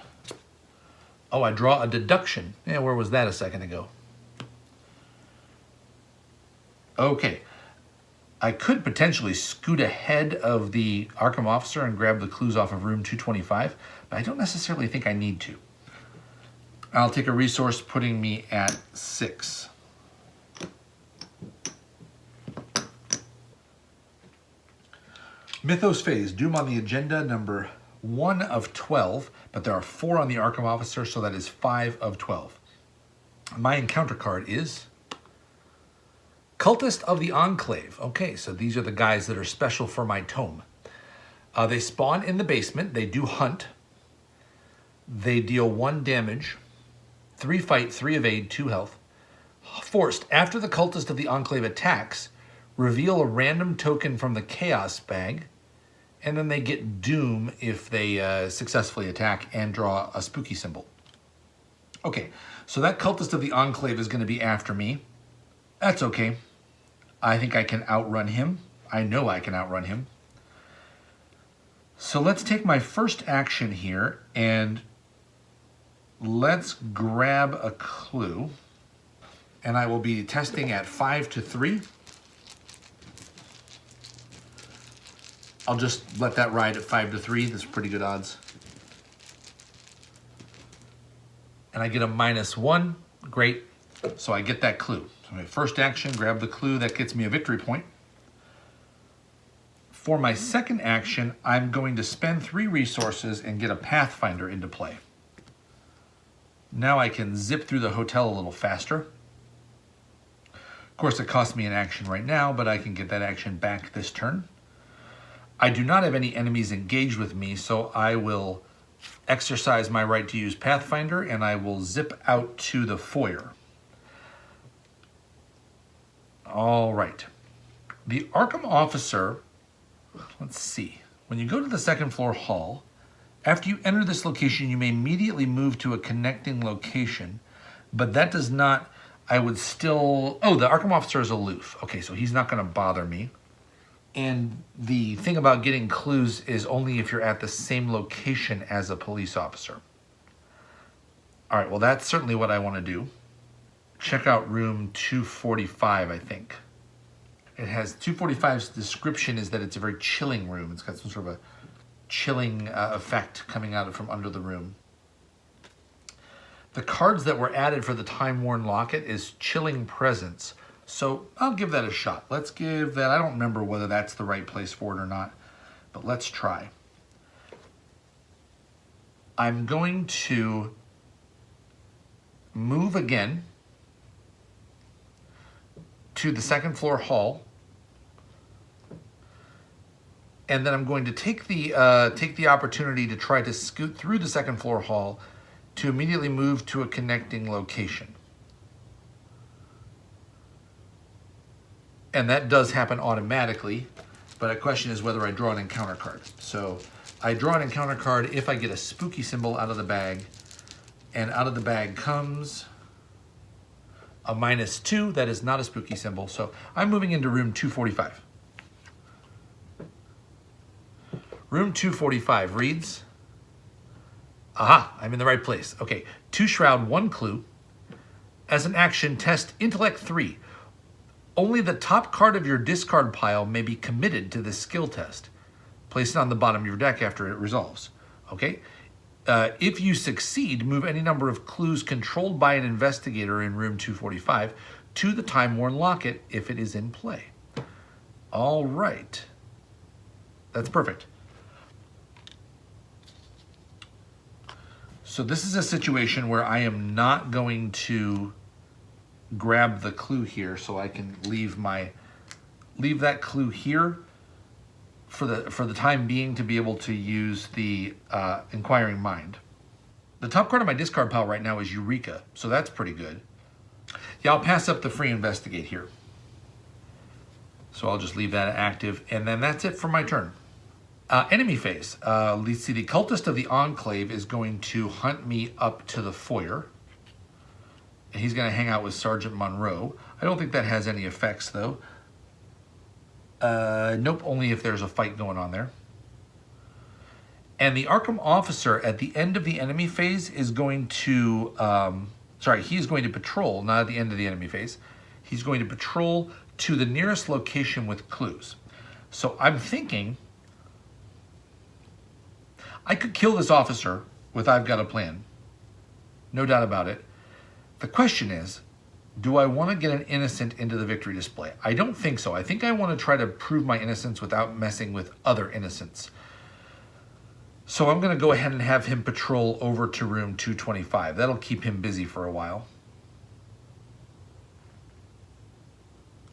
Oh, I draw a deduction. Yeah, where was that a second ago? Okay. I could potentially scoot ahead of the Arkham officer and grab the clues off of room 225, but I don't necessarily think I need to. I'll take a resource putting me at 6. Mythos phase, Doom on the agenda, number 1 of 12, but there are 4 on the Arkham Officer, so that is 5 of 12. My encounter card is Cultist of the Enclave. Okay, so these are the guys that are special for my tome. They spawn in the basement. They do hunt. They deal 1 damage, 3 fight, 3 evade, 2 health. Forced, after the Cultist of the Enclave attacks, reveal a random token from the Chaos bag, and then they get Doom if they successfully attack and draw a spooky symbol. Okay, so that Cultist of the Enclave is going to be after me. That's okay. I think I can outrun him. I know I can outrun him. So let's take my first action here and let's grab a clue. And I will be testing at 5 to 3. I'll just let that ride at 5 to 3. That's pretty good odds. And I get a -1. Great. So I get that clue. So my first action, grab the clue. That gets me a victory point. For my second action, I'm going to spend 3 resources and get a Pathfinder into play. Now I can zip through the hotel a little faster. Of course, it costs me an action right now, but I can get that action back this turn. I do not have any enemies engaged with me, so I will exercise my right to use Pathfinder, and I will zip out to the foyer. All right. The Arkham Officer, let's see. When you go to the 2nd floor hall, after you enter this location, you may immediately move to a connecting location, but that does not, I would still, oh, the Arkham Officer is aloof. Okay, so he's not going to bother me. And the thing about getting clues is only if you're at the same location as a police officer. All right, well, that's certainly what I want to do. Check out room 245, I think. It has 245's description is that it's a very chilling room. It's got some sort of a chilling effect coming out from under the room. The cards that were added for the Time-Worn Locket is Chilling Presence. So I'll give that a shot. Let's give that, I don't remember whether that's the right place for it or not, but let's try. I'm going to move again to the 2nd floor hall, and then I'm going to take the opportunity to try to scoot through the 2nd floor hall to immediately move to a connecting location. And that does happen automatically, but the question is whether I draw an encounter card. So I draw an encounter card if I get a spooky symbol out of the bag, and out of the bag comes a -2. That is not a spooky symbol. So I'm moving into room 245. Room 245 reads, aha, I'm in the right place. Okay, 2 shroud, 1 clue. As an action, test intellect 3. Only the top card of your discard pile may be committed to this skill test. Place it on the bottom of your deck after it resolves. Okay? If you succeed, move any number of clues controlled by an investigator in room 245 to the Time-Worn Locket if it is in play. All right. That's perfect. So this is a situation where I am not going to grab the clue here, so I can leave that clue here for the time being to be able to use the Inquiring Mind. The top card of my discard pile right now is Eureka, so that's pretty good. Yeah, I'll pass up the free investigate here. So I'll just leave that active, and then that's it for my turn. Enemy phase. Let's see, the Cultist of the Enclave is going to hunt me up to the foyer. He's going to hang out with Sergeant Monroe. I don't think that has any effects, though. Nope, only if there's a fight going on there. And the Arkham Officer, at the end of the enemy phase, is going to... he's going to patrol, not at the end of the enemy phase. He's going to patrol to the nearest location with clues. So I'm thinking... I could kill this officer with I've got a plan. No doubt about it. The question is, Do I want to get an innocent into the victory display? I don't think so. I think I want to try to prove my innocence without messing with other innocents. So I'm going to go ahead and have him patrol over to room 225. That'll keep him busy for a while.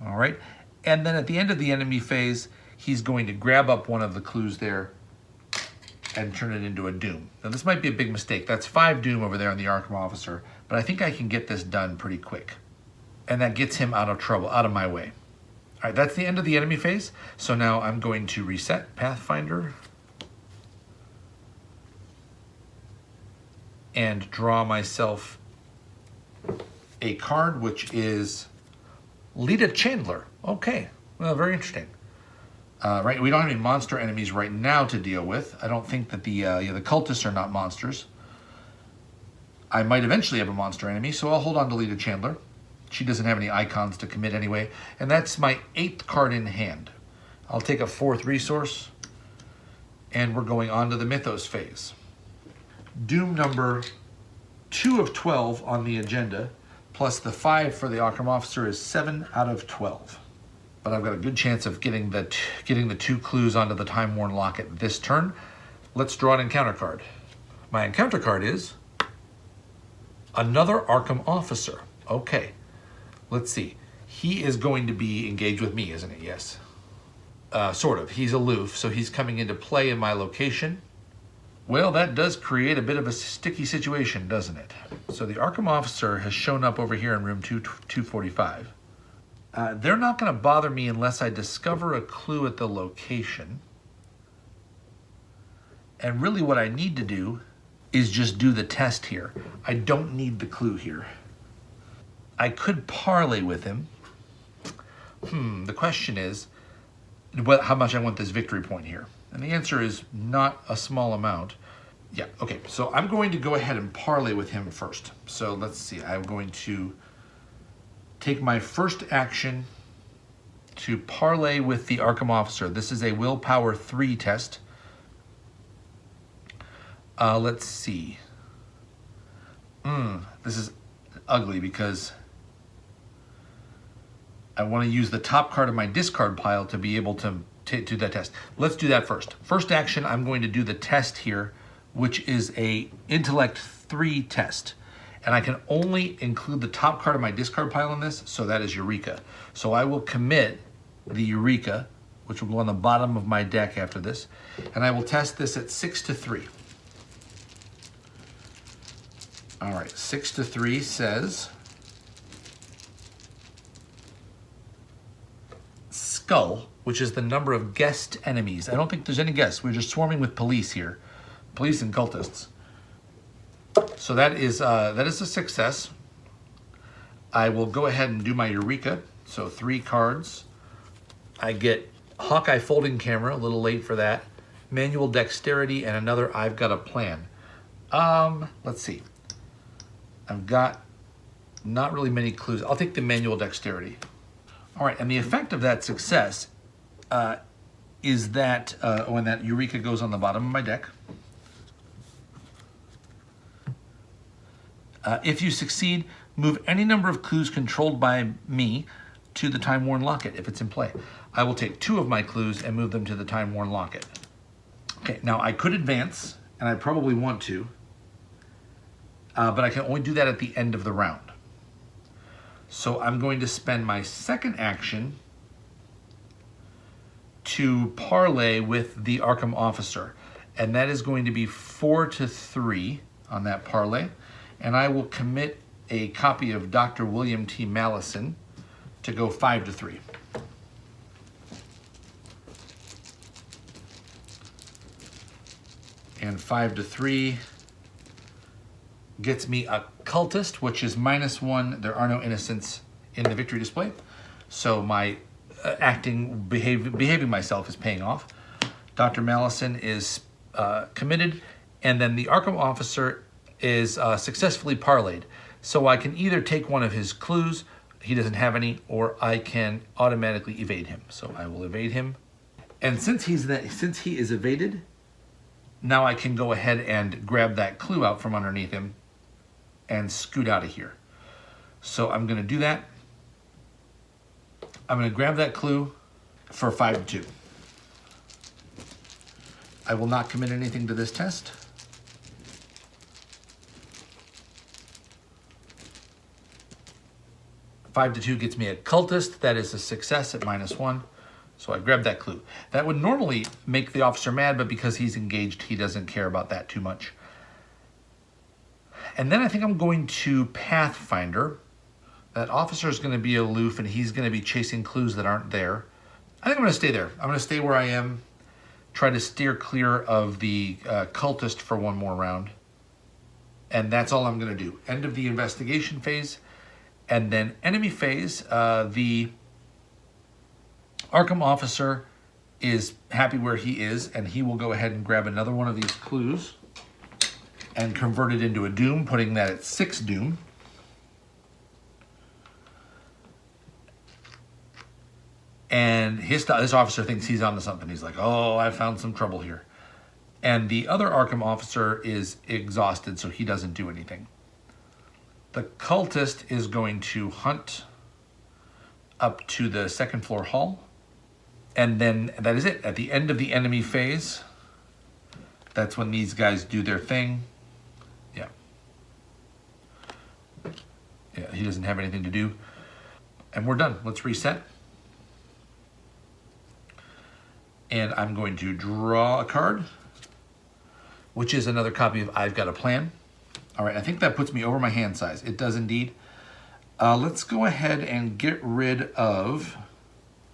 All right. And then at the end of the enemy phase, he's going to grab up one of the clues there and turn it into a doom. Now this might be a big mistake. That's 5 doom over there on the Arkham Officer, but I think I can get this done pretty quick. And that gets him out of trouble, out of my way. All right, that's the end of the enemy phase. So now I'm going to reset Pathfinder and draw myself a card, which is Lita Chandler. Okay, well, very interesting. Right, we don't have any monster enemies right now to deal with. I don't think that the cultists are not monsters. I might eventually have a monster enemy, so I'll hold on to Lita Chandler. She doesn't have any icons to commit anyway, and that's my 8th card in hand. I'll take a 4th resource, and we're going on to the Mythos phase. Doom number 2 of 12 on the agenda, plus the 5 for the Arkham Officer is 7 out of 12. But I've got a good chance of getting the 2 clues onto the Time-Worn Locket this turn. Let's draw an encounter card. My encounter card is another Arkham Officer. Okay, let's see. He is going to be engaged with me, isn't he? Yes. Sort of. He's aloof, so he's coming into play in my location. Well, that does create a bit of a sticky situation, doesn't it? So the Arkham Officer has shown up over here in room 245. They're not going to bother me unless I discover a clue at the location. And really what I need to do is just do the test here. I don't need the clue here. I could parlay with him. The question is how much I want this victory point here. And the answer is not a small amount. Yeah, okay, so I'm going to go ahead and parlay with him first. So let's see, I'm going to take my first action to parlay with the Arkham Officer. This is a willpower 3 test. Let's see. This is ugly because I want to use the top card of my discard pile to be able to do that test. Let's do that first. First action, I'm going to do the test here, which is a intellect 3 test. And I can only include the top card of my discard pile in this, so that is Eureka. So I will commit the Eureka, which will go on the bottom of my deck after this, and I will test this at 6 to 3. All right, 6 to 3 says Skull, which is the number of guest enemies. I don't think there's any guests. We're just swarming with police here, police and cultists. So that is a success. I will go ahead and do my Eureka. So 3 cards. I get Hawkeye folding camera, a little late for that. Manual dexterity and another I've got a plan. Let's see. I've got not really many clues. I'll take the manual dexterity. All right, and the effect of that success is that when that Eureka goes on the bottom of my deck, if you succeed, move any number of clues controlled by me to the Time-Worn Locket if it's in play. I will take 2 of my clues and move them to the Time-Worn Locket. Okay, now I could advance, and I probably want to, but I can only do that at the end of the round. So I'm going to spend my second action to parlay with the Arkham Officer, and that is going to be 4 to 3 on that parlay. And I will commit a copy of Dr. William T. Mallison to go 5 to 3. And 5 to 3 gets me a cultist, which is -1. There are no innocents in the victory display. So my behaving myself is paying off. Dr. Mallison is committed, and then the Arkham Officer is successfully parlayed. So I can either take one of his clues, he doesn't have any, or I can automatically evade him. So I will evade him. And since he is evaded, now I can go ahead and grab that clue out from underneath him and scoot out of here. So I'm going to do that. I'm going to grab that clue for 5 to 2. I will not commit anything to this test. Five to 2 gets me a cultist. That is a success at -1. So I grabbed that clue. That would normally make the officer mad, but because he's engaged, he doesn't care about that too much. And then I think I'm going to Pathfinder. That officer is going to be aloof, and he's going to be chasing clues that aren't there. I think I'm going to stay there. I'm going to stay where I am, try to steer clear of the cultist for one more round. And that's all I'm going to do. End of the investigation phase. And then enemy phase, the Arkham officer is happy where he is, and he will go ahead and grab another one of these clues and convert it into a doom, putting that at 6 doom. And this officer thinks he's onto something. He's like, oh, I found some trouble here. And the other Arkham officer is exhausted, so he doesn't do anything. The cultist is going to hunt up to the 2nd floor hall. And then that is it. At the end of the enemy phase, that's when these guys do their thing. Yeah. Yeah, he doesn't have anything to do. And we're done. Let's reset. And I'm going to draw a card, which is another copy of I've Got a Plan. All right, I think that puts me over my hand size. It does indeed. Let's go ahead and get rid of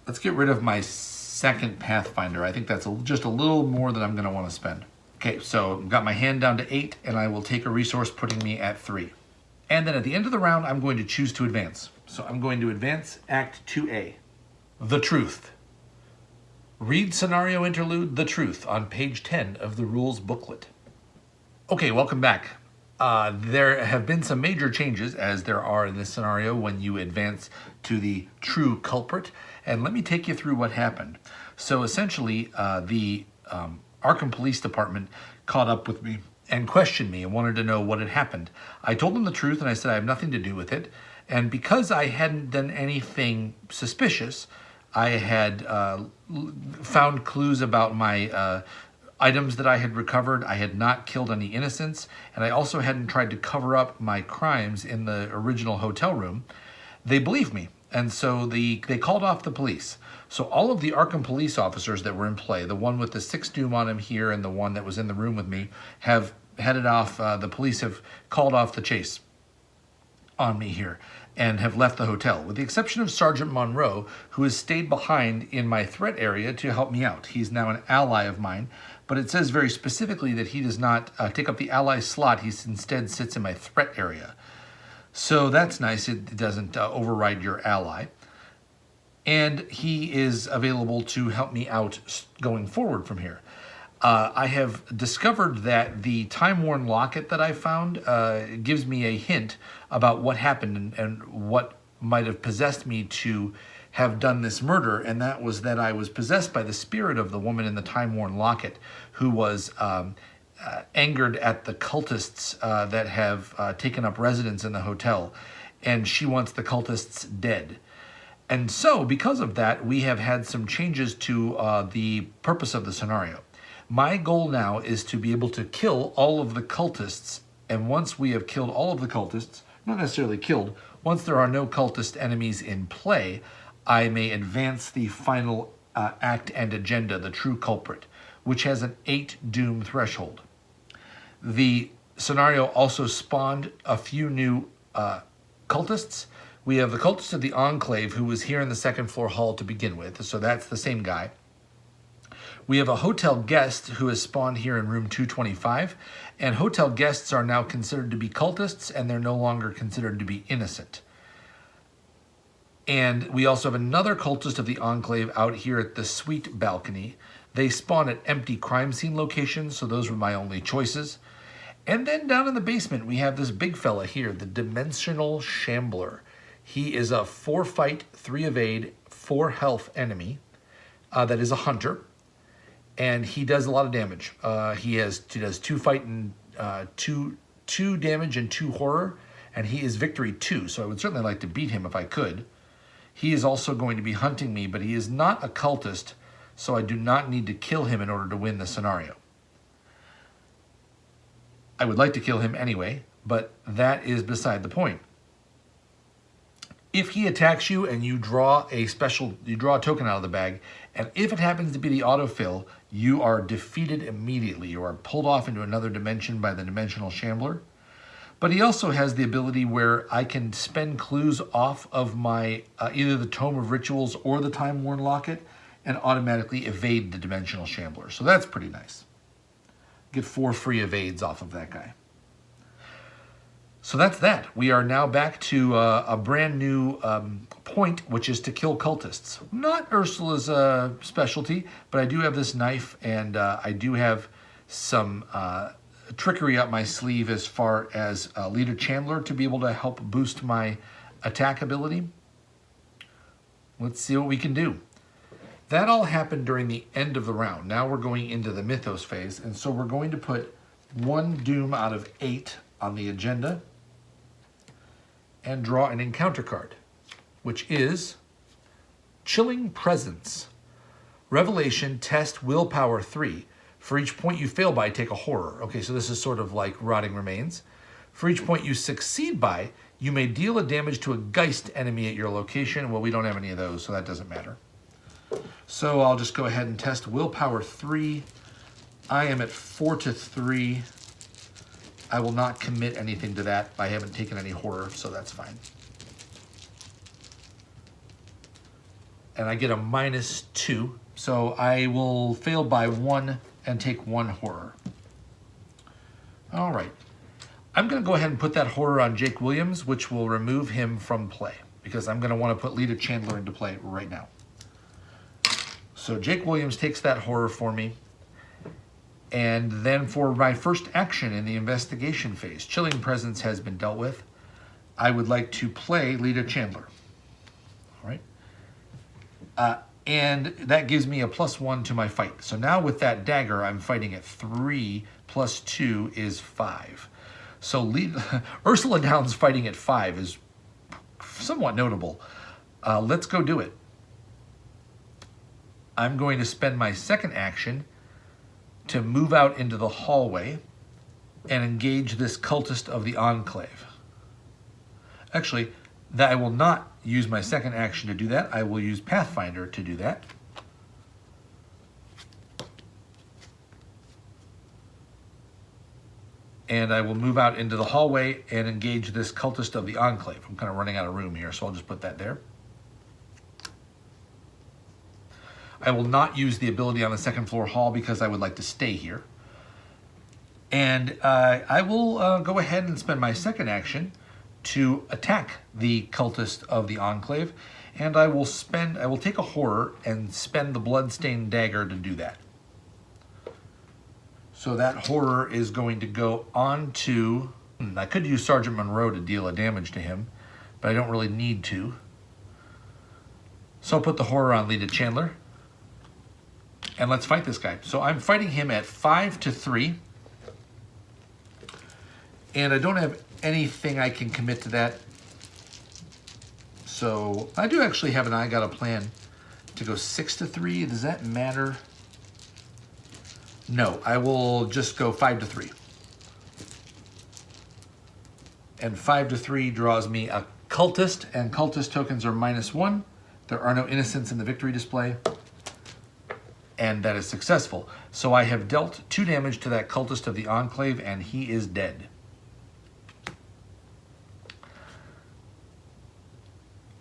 my 2nd Pathfinder. I think that's just a little more than I'm going to want to spend. Okay, so I've got my hand down to 8, and I will take a resource, putting me at 3. And then at the end of the round, I'm going to choose to advance. So I'm going to advance Act 2A. The Truth. Read Scenario Interlude The Truth on page 10 of the rules booklet. Okay, welcome back. There have been some major changes, as there are in this scenario when you advance to the true culprit. And let me take you through what happened. So essentially, the Arkham Police Department caught up with me and questioned me and wanted to know what had happened. I told them the truth, and I said I have nothing to do with it. And because I hadn't done anything suspicious, I had found clues about my items that I had recovered. I had not killed any innocents, and I also hadn't tried to cover up my crimes in the original hotel room. They believed me, and so they called off the police. So all of the Arkham police officers that were in play, the one with the 6 doom on him here and the one that was in the room with me, have headed off. The police have called off the chase on me here and have left the hotel, with the exception of Sergeant Monroe, who has stayed behind in my threat area to help me out. He's now an ally of mine, but it says very specifically that he does not take up the ally slot. He instead sits in my threat area. So that's nice. It doesn't override your ally. And he is available to help me out going forward from here. I have discovered that the time-worn locket that I found gives me a hint about what happened and what might have possessed me to have done this murder, and that was that I was possessed by the spirit of the woman in the time-worn locket, who was angered at the cultists that have taken up residence in the hotel, and she wants the cultists dead. And so, because of that, we have had some changes to the purpose of the scenario. My goal now is to be able to kill all of the cultists, and once we have killed all of the cultists, not necessarily killed, once there are no cultist enemies in play, I may advance the final act and agenda, the true culprit, which has an 8 doom threshold. The scenario also spawned a few new cultists. We have the cultist of the Enclave, who was here in the 2nd floor hall to begin with, so that's the same guy. We have a hotel guest who has spawned here in room 225, and hotel guests are now considered to be cultists, and they're no longer considered to be innocent. And we also have another cultist of the Enclave out here at the suite balcony. They spawn at empty crime scene locations, so those were my only choices. And then down in the basement, we have this big fella here, the Dimensional Shambler. He is a 4 fight, 3 evade, 4 health enemy that is a hunter. And he does a lot of damage. He does 2 fight and 2 damage and 2 horror, and he is victory 2, so I would certainly like to beat him if I could. He is also going to be hunting me, but he is not a cultist, so I do not need to kill him in order to win the scenario. I would like to kill him anyway, but that is beside the point. If he attacks you and you draw a token out of the bag, and if it happens to be the autofill, you are defeated immediately. You are pulled off into another dimension by the dimensional shambler. But he also has the ability where I can spend clues off of my either the Tome of Rituals or the Time Worn Locket and automatically evade the dimensional shambler. So that's pretty nice. Get 4 free evades off of that guy. So that's that. We are now back to a brand new point, which is to kill cultists. Not Ursula's specialty, but I do have this knife, and I do have some trickery up my sleeve as far as Leader Chandler to be able to help boost my attack ability. Let's see what we can do. That all happened during the end of the round. Now we're going into the Mythos phase, and so we're going to put 1 Doom out of 8 on the agenda and draw an encounter card, which is Chilling Presence. Revelation, test willpower 3. For each point you fail by, take a horror. Okay, so this is sort of like Rotting Remains. For each point you succeed by, you may deal a damage to a Geist enemy at your location. Well, we don't have any of those, so that doesn't matter. So I'll just go ahead and test willpower 3. I am at 4 to 3. I will not commit anything to that. I haven't taken any horror, so that's fine. And I get a -2, so I will fail by 1 and take 1 horror. All right. I'm going to go ahead and put that horror on Jake Williams, which will remove him from play, because I'm going to want to put Leader Chandler into play right now. So Jake Williams takes that horror for me. And then for my first action in the investigation phase, Chilling Presence has been dealt with. I would like to play Leader Chandler. All right. And that gives me a +1 to my fight. So now with that dagger, I'm fighting at 3 + 2 is 5. So Ursula Downs fighting at 5 is somewhat notable. Let's go do it. I'm going to spend my second action to move out into the hallway and engage this cultist of the Enclave. Actually, I will not use my second action to do that. I will use Pathfinder to do that. And I will move out into the hallway and engage this cultist of the Enclave. I'm kind of running out of room here, so I'll just put that there. I will not use the ability on the second floor hall because I would like to stay here. And I will go ahead and spend my second action to attack the cultist of the Enclave. And I will take a horror and spend the bloodstained dagger to do that. So that horror is going to go on to... I could use Sergeant Monroe to deal a damage to him, but I don't really need to. So I'll put the horror on Leader Chandler. And let's fight this guy. So I'm fighting him at 5 to 3. And I don't have anything I can commit to that. So I do actually have I got a plan to go 6 to 3. Does that matter? No, I will just go 5 to 3. And 5 to 3 draws me a cultist, and cultist tokens are -1. There are no innocents in the victory display. And that is successful. So I have dealt 2 damage to that cultist of the Enclave, and he is dead.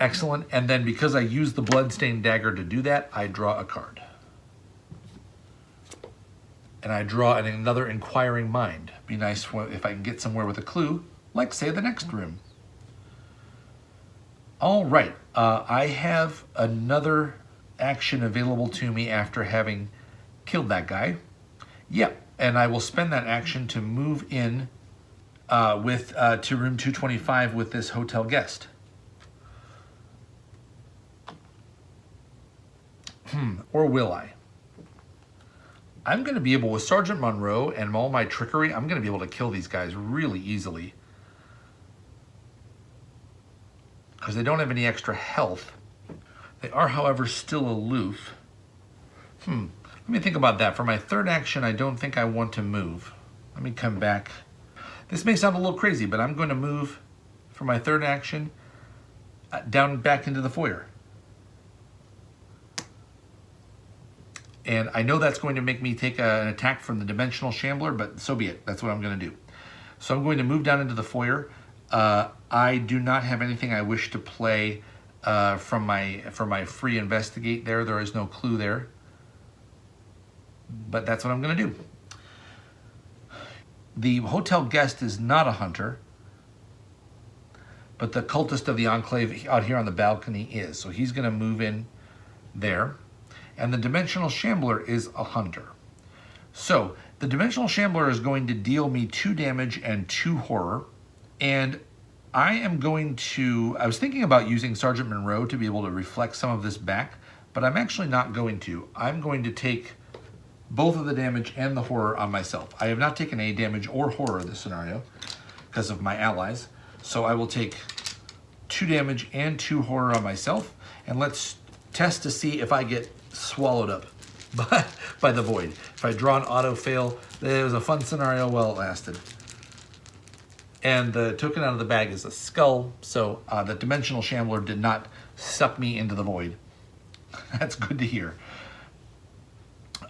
Excellent. And then because I used the bloodstained dagger to do that, I draw a card. And I draw another Inquiring Mind. Be nice if I can get somewhere with a clue, like say the next room. All right. I have another action available to me after having killed that guy. Yep, and I will spend that action to move in to room 225 with this hotel guest. Or will I? I'm going to be able, with Sergeant Monroe and all my trickery, I'm going to be able to kill these guys really easily. because they don't have any extra health. They are, however, still aloof. Let me think about that. For my third action, I don't think I want to move. Let me come back. This may sound a little crazy, but I'm going to move for my third action down back into the foyer. And I know that's going to make me take an attack from the Dimensional Shambler, but so be it. That's what I'm going to do. So I'm going to move down into the foyer. I do not have anything I wish to play for my free investigate there. There is no clue there. But that's what I'm going to do. The hotel guest is not a hunter, but the cultist of the Enclave out here on the balcony is. So he's going to move in there. And the Dimensional Shambler is a hunter. So the Dimensional Shambler is going to deal me 2 damage and 2 horror. And I was thinking about using Sergeant Monroe to be able to reflect some of this back, but I'm actually not going to. I'm going to take both of the damage and the horror on myself. I have not taken any damage or horror in this scenario because of my allies. So I will take 2 damage and 2 horror on myself, and let's test to see if I get swallowed up by the void. If I draw an auto fail, it was a fun scenario while it lasted. And the token out of the bag is a skull, so the Dimensional Shambler did not suck me into the void. That's good to hear.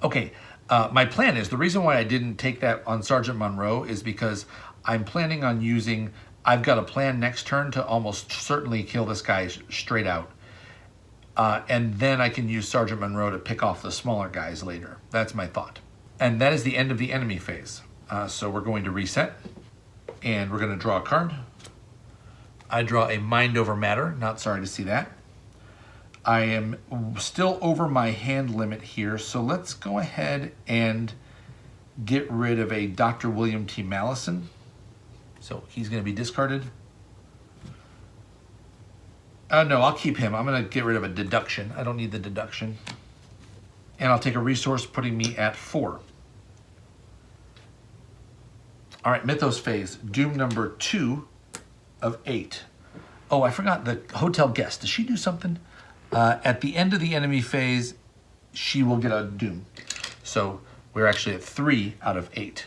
Okay, my plan is, the reason why I didn't take that on Sergeant Monroe is because I'm planning on using, I've got a plan next turn to almost certainly kill this guy straight out. And then I can use Sergeant Monroe to pick off the smaller guys later. That's my thought. And that is the end of the enemy phase. So we're going to reset, and we're going to draw a card. I draw a Mind Over Matter. Not sorry to see that. I am still over my hand limit here, so let's go ahead and get rid of a Dr. William T. Mallison. So he's going to be discarded. No, I'll keep him. I'm going to get rid of a deduction. I don't need the deduction. And I'll take a resource, putting me at 4. All right, Mythos phase. Doom number 2 of 8. Oh, I forgot the hotel guest. Does she do something? At the end of the enemy phase, she will get a doom. So we're actually at 3 out of 8.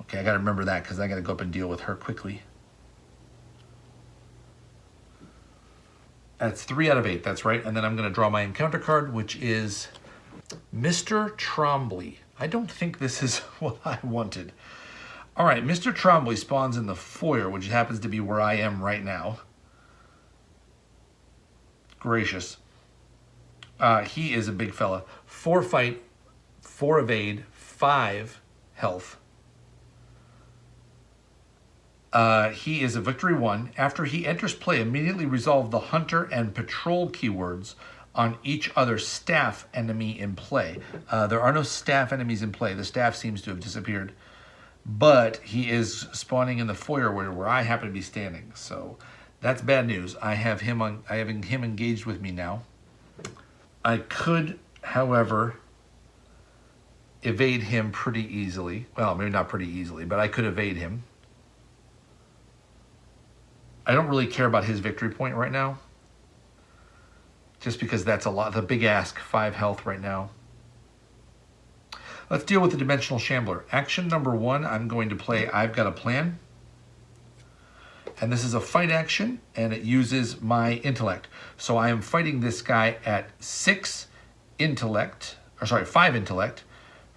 Okay, I got to remember that because I got to go up and deal with her quickly. That's 3 out of 8, that's right. And then I'm going to draw my encounter card, which is Mr. Trombley. I don't think this is what I wanted. All right, Mr. Trombley spawns in the foyer, which happens to be where I am right now. Gracious. He is a big fella. 4 fight, 4 evade, 5 health. He is a victory 1. After he enters play, immediately resolve the hunter and patrol keywords on each other staff enemy in play. There are no staff enemies in play. The staff seems to have disappeared. But he is spawning in the foyer where I happen to be standing. So that's bad news. I have him engaged with me now. I could, however, evade him pretty easily. Well, maybe not pretty easily, but I could evade him. I don't really care about his victory point right now, just because that's a lot. The big ask, 5 health right now. Let's deal with the Dimensional Shambler. Action number 1, I'm going to play I've Got a Plan. And this is a fight action, and it uses my intellect. So I am fighting this guy at 5 intellect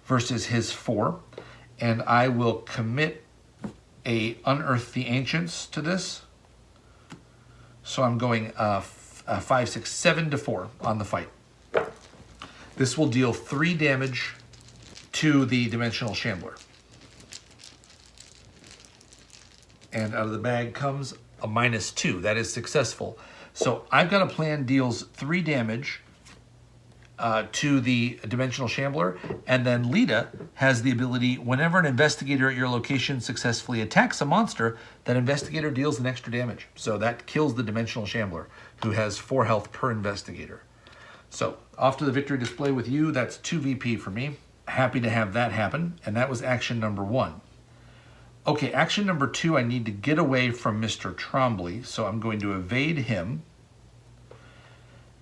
versus his 4. And I will commit a Unearth the Ancients to this. So I'm going 5, 6, 7 to 4 on the fight. This will deal 3 damage to the Dimensional Shambler. And out of the bag comes a -2. That is successful. So I've Got a Plan deals 3 damage to the Dimensional Shambler, and then Lita has the ability, whenever an investigator at your location successfully attacks a monster, that investigator deals an extra damage. So that kills the Dimensional Shambler, who has 4 health per investigator. So off to the victory display with you. That's 2 VP for me. Happy to have that happen, and that was action number 1. Okay, action number 2, I need to get away from Mr. Trombley, so I'm going to evade him.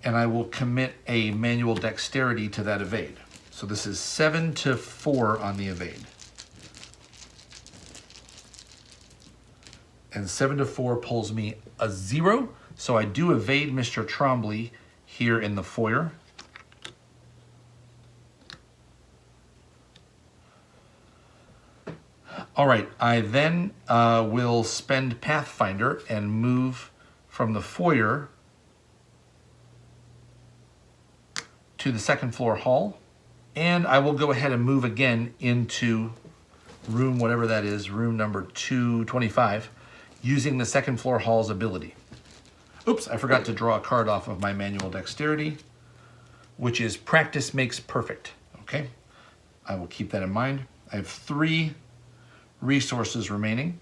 and I will commit a manual dexterity to that evade. So this is 7 to 4 on the evade. And 7 to 4 pulls me a 0. So I do evade Mr. Trombley here in the foyer. All right, I then will spend Pathfinder and move from the foyer to the second floor hall. And I will go ahead and move again into room, whatever that is, room number 225, using the second floor hall's ability. Oops, I forgot to draw a card off of my manual dexterity, which is practice makes perfect, okay? I will keep that in mind. I have 3 resources remaining,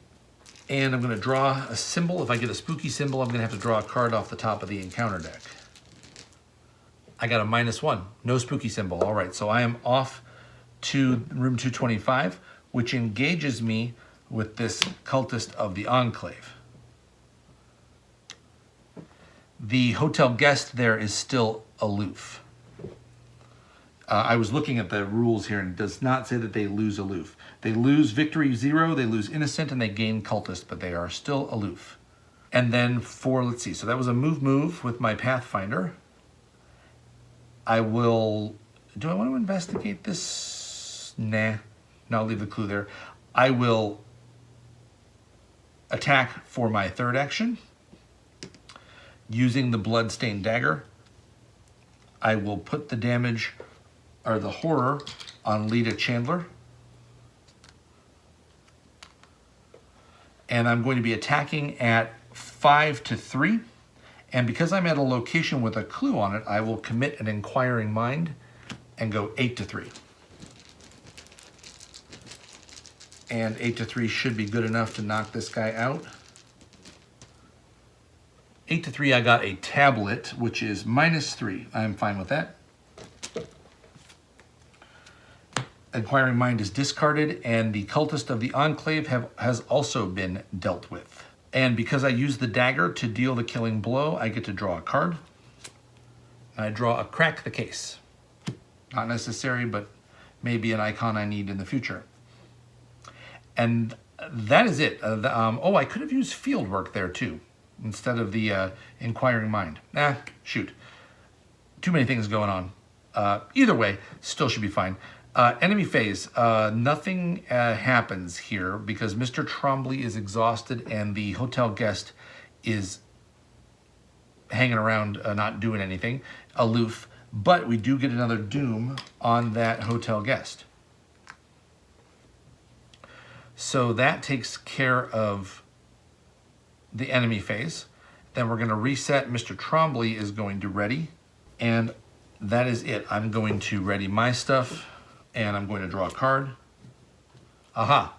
and I'm gonna draw a symbol. If I get a spooky symbol, I'm gonna have to draw a card off the top of the encounter deck. I got a -1, no spooky symbol. All right, so I am off to room 225, which engages me with this cultist of the Enclave. The hotel guest there is still aloof. I was looking at the rules here, and it does not say that they lose aloof. They lose victory 0, they lose innocent, and they gain cultist, but they are still aloof. And then for, let's see, so that was a move with my Pathfinder. I will, do I want to investigate this? Nah, no, I'll leave the clue there. I will attack for my 3rd action. Using the Bloodstained Dagger, I will put the damage, or the horror, on Lita Chandler. And I'm going to be attacking at 5 to 3. And because I'm at a location with a clue on it, I will commit an Inquiring Mind and go 8 to 3. And 8 to 3 should be good enough to knock this guy out. 8 to 3, I got a tablet, which is -3. I'm fine with that. Inquiring Mind is discarded, and the Cultist of the Enclave has also been dealt with. And because I use the dagger to deal the killing blow, I get to draw a card. I draw a Crack the Case. Not necessary, but maybe an icon I need in the future. And that is it. Oh, I could have used Field Work there too, instead of the Inquiring Mind. Shoot. Too many things going on. Either way, still should be fine. Enemy phase. Nothing happens here because Mr. Trombley is exhausted and the hotel guest is hanging around, not doing anything, aloof. But we do get another doom on that hotel guest. So that takes care of the enemy phase. Then we're going to reset. Mr. Trombley is going to ready. And that is it. I'm going to ready my stuff. And I'm going to draw a card. Aha.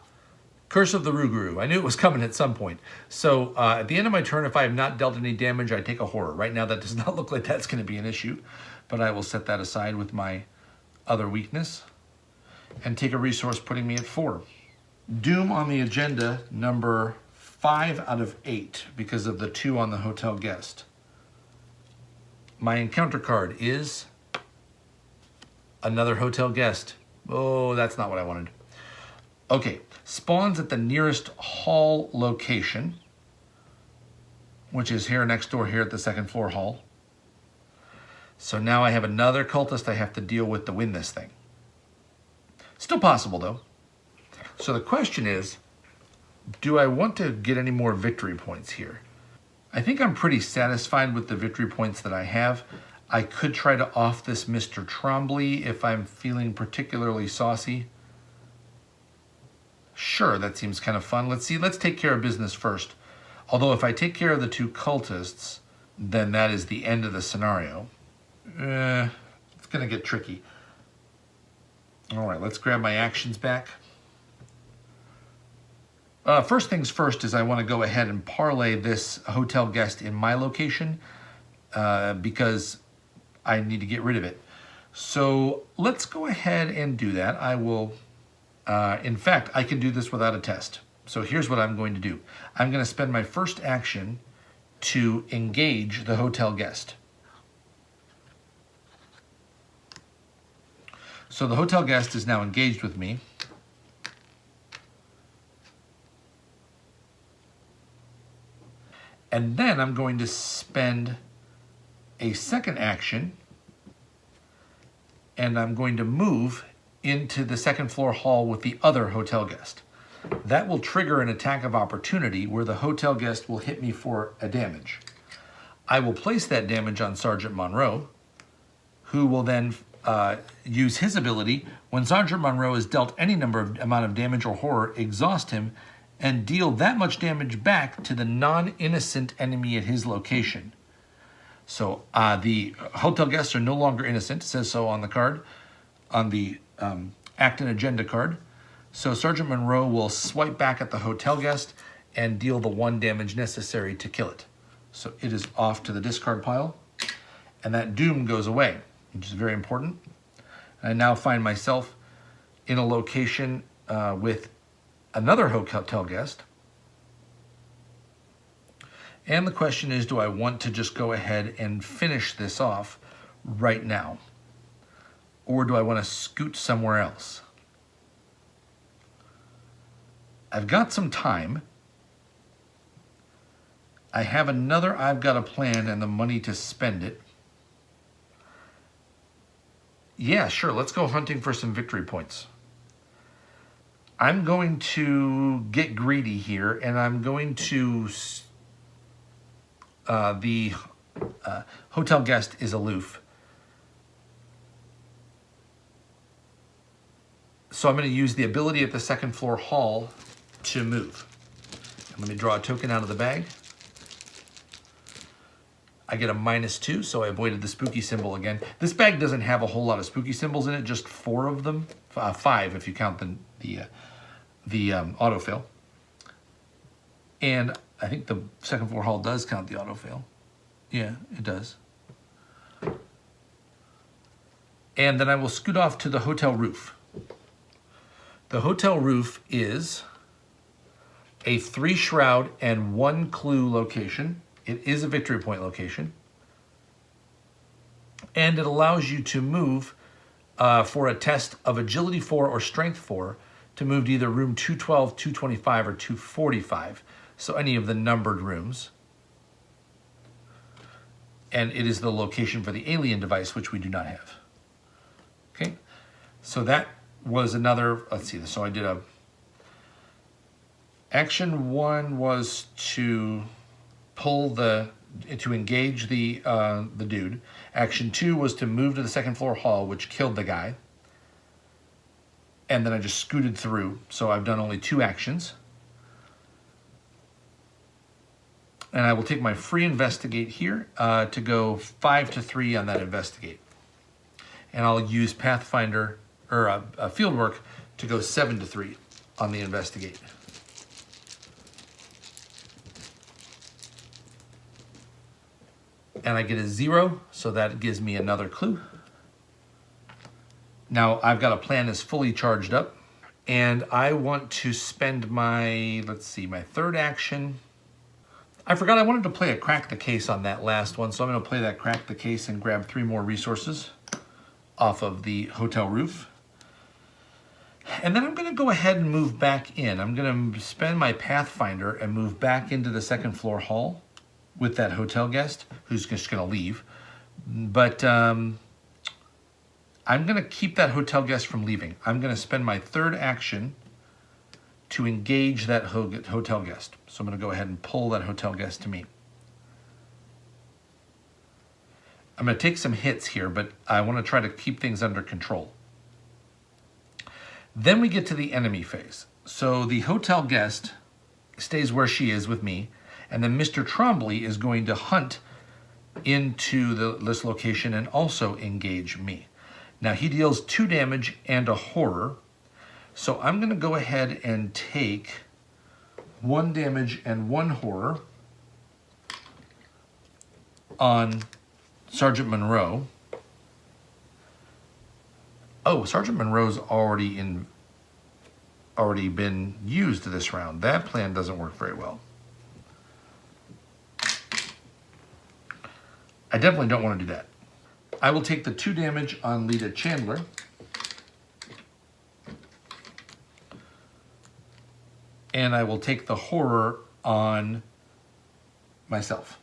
Curse of the Rougarou. I knew it was coming at some point. So at the end of my turn, if I have not dealt any damage, I take a horror. Right now, that does not look like that's going to be an issue. But I will set that aside with my other weakness. And take a resource, putting me at 4. Doom on the agenda, number 5 out of 8, because of the 2 on the hotel guest. My encounter card is another hotel guest. Oh, that's not what I wanted. Okay, spawns at the nearest hall location, which is here next door here at the second floor hall. So now I have another cultist I have to deal with to win this thing. Still possible though. So the question is, do I want to get any more victory points here? I think I'm pretty satisfied with the victory points that I have. I could try to off this Mr. Trombley if I'm feeling particularly saucy. Sure, that seems kind of fun. Let's see, let's take care of business first. Although if I take care of the 2 cultists, then that is the end of the scenario. It's gonna get tricky. All right, let's grab my actions back. First things first is I want to go ahead and parlay this hotel guest in my location because I need to get rid of it. So let's go ahead and do that. I will, in fact, I can do this without a test. So here's what I'm going to do. I'm going to spend my first action to engage the hotel guest. So the hotel guest is now engaged with me. And then I'm going to spend a second action, and I'm going to move into the second floor hall with the other hotel guest. That will trigger an attack of opportunity where the hotel guest will hit me for a damage. I will place that damage on Sergeant Monroe, who will then use his ability. When Sergeant Monroe is dealt any amount of damage or horror, exhaust him and deal that much damage back to the non-innocent enemy at his location. So the hotel guests are no longer innocent. It says so on the card, on the act and agenda card. So Sergeant Monroe will swipe back at the hotel guest and deal the 1 damage necessary to kill it. So it is off to the discard pile, and that doom goes away, which is very important. I now find myself in a location with another hotel guest. And the question is, do I want to just go ahead and finish this off right now? Or do I want to scoot somewhere else? I've got some time. I have another I've got a plan and the money to spend it. Yeah, sure, let's go hunting for some victory points. I'm going to get greedy here, and I'm going to... the hotel guest is aloof. So I'm going to use the ability at the second floor hall to move. And let me draw a token out of the bag. I get a -2, so I avoided the spooky symbol again. This bag doesn't have a whole lot of spooky symbols in it, just 4 of them. 5 if you count the autofill. And I think the second floor hall does count the autofill. Yeah, it does. And then I will scoot off to the hotel roof. The hotel roof is a 3 shroud and 1 clue location. It is a victory point location. And it allows you to move for a test of agility 4 or strength 4 to move to either room 212, 225, or 245. So any of the numbered rooms. And it is the location for the alien device, which we do not have. Okay, so that was another, let's see, so I did a, action 1 was to to engage the dude. Action 2 was to move to the second floor hall, which killed the guy. And then I just scooted through, so I've done only 2 actions. And I will take my free investigate here to go 5 to 3 on that investigate. And I'll use Pathfinder, or Fieldwork, to go 7 to 3 on the investigate. And I get a 0, so that gives me another clue. Now I've got a plan that's fully charged up, and I want to spend my, let's see, my 3rd action. I forgot I wanted to play a crack the case on that last one, so I'm going to play that crack the case and grab 3 more resources off of the hotel roof. And then I'm going to go ahead and move back in. I'm going to spend my Pathfinder and move back into the second floor hall with that hotel guest who's just going to leave. But I'm going to keep that hotel guest from leaving. I'm going to spend my 3rd action to engage that hotel guest. So I'm going to go ahead and pull that hotel guest to me. I'm going to take some hits here, but I want to try to keep things under control. Then we get to the enemy phase. So the hotel guest stays where she is with me, and then Mr. Trombley is going to hunt into this location and also engage me. Now he deals 2 damage and a horror, so I'm going to go ahead and take 1 damage and 1 horror on Sergeant Monroe. Oh, Sergeant Monroe's already been used this round. That plan doesn't work very well. I definitely don't want to do that. I will take the 2 damage on Lita Chandler. And I will take the horror on myself,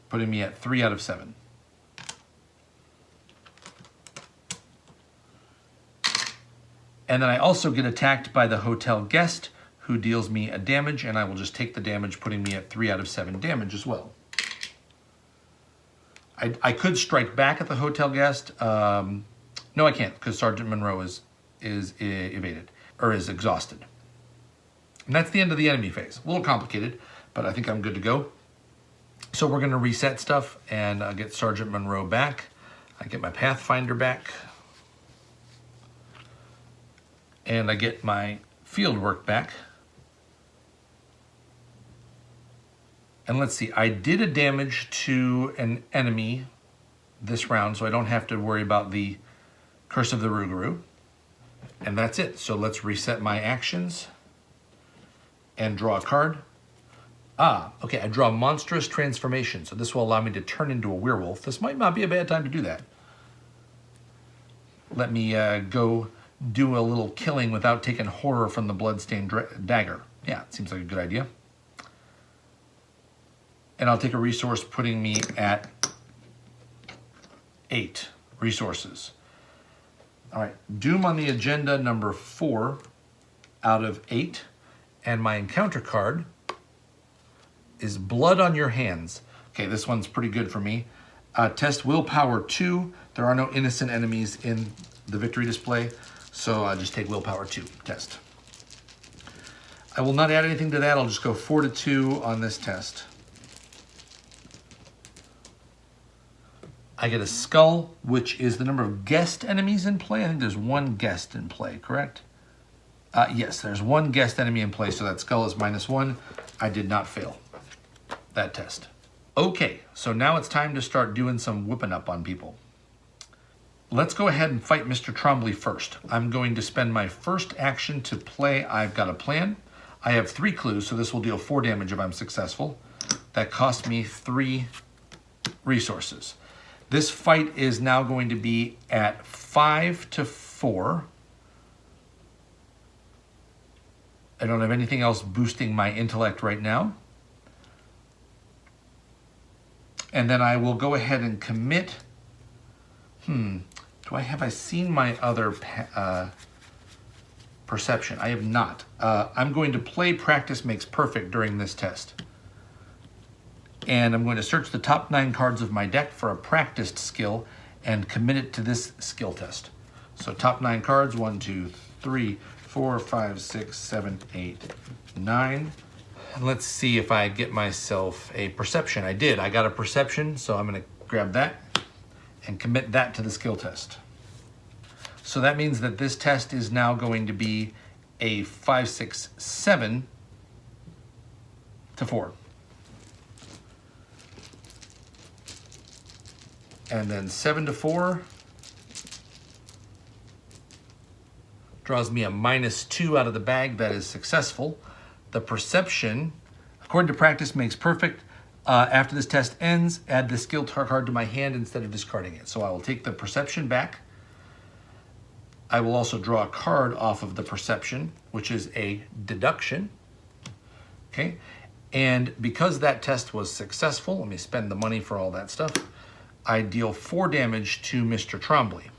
putting me at 3 out of 7. And then I also get attacked by the hotel guest, who deals me a damage, and I will just take the damage, putting me at 3 out of 7 damage as well. I could strike back at the hotel guest. No, I can't, because Sergeant Monroe is evaded, or is exhausted. And that's the end of the enemy phase. A little complicated, but I think I'm good to go. So we're going to reset stuff and get Sergeant Monroe back. I get my Pathfinder back. And I get my field work back. And let's see, I did a damage to an enemy this round, so I don't have to worry about the Curse of the Rougarou. And that's it. So let's reset my actions and draw a card. Okay, I draw Monstrous Transformation. So this will allow me to turn into a werewolf. This might not be a bad time to do that. Let me go do a little killing without taking horror from the bloodstained dagger. Yeah, it seems like a good idea. And I'll take a resource, putting me at 8 resources. All right, Doom on the agenda, number 4 out of 8. And my encounter card is Blood on Your Hands. Okay, this one's pretty good for me. Test Willpower 2. There are no innocent enemies in the victory display, so I'll just take Willpower 2 test. I will not add anything to that. I'll just go 4-2 on this test. I get a Skull, which is the number of guest enemies in play. I think there's 1 guest in play, correct? Yes, there's 1 guest enemy in play, so that Skull is -1. I did not fail that test. Okay, so now it's time to start doing some whipping up on people. Let's go ahead and fight Mr. Trombley first. I'm going to spend my first action to play I've Got a Plan. I have 3 clues, so this will deal 4 damage if I'm successful. That cost me 3 resources. This fight is now going to be at 5-4. I don't have anything else boosting my intellect right now. And then I will go ahead and commit. Have I seen my other perception? I have not. I'm going to play Practice Makes Perfect during this test. And I'm going to search the top 9 cards of my deck for a practiced skill and commit it to this skill test. So top 9 cards, 1, 2, 3, 4, 5, 6, 7, 8, 9. And let's see if I get myself a perception. I did. I got a perception, so I'm going to grab that and commit that to the skill test. So that means that this test is now going to be a 5, 6, 7 to 4. And then 7 to 4 draws me a -2 out of the bag. That is successful. The perception, according to Practice Makes Perfect, after this test ends, add the skill card to my hand instead of discarding it. So I will take the perception back. I will also draw a card off of the perception, which is a deduction. Okay, and because that test was successful, let me spend the money for all that stuff. I deal 4 damage to Mr. Trombley.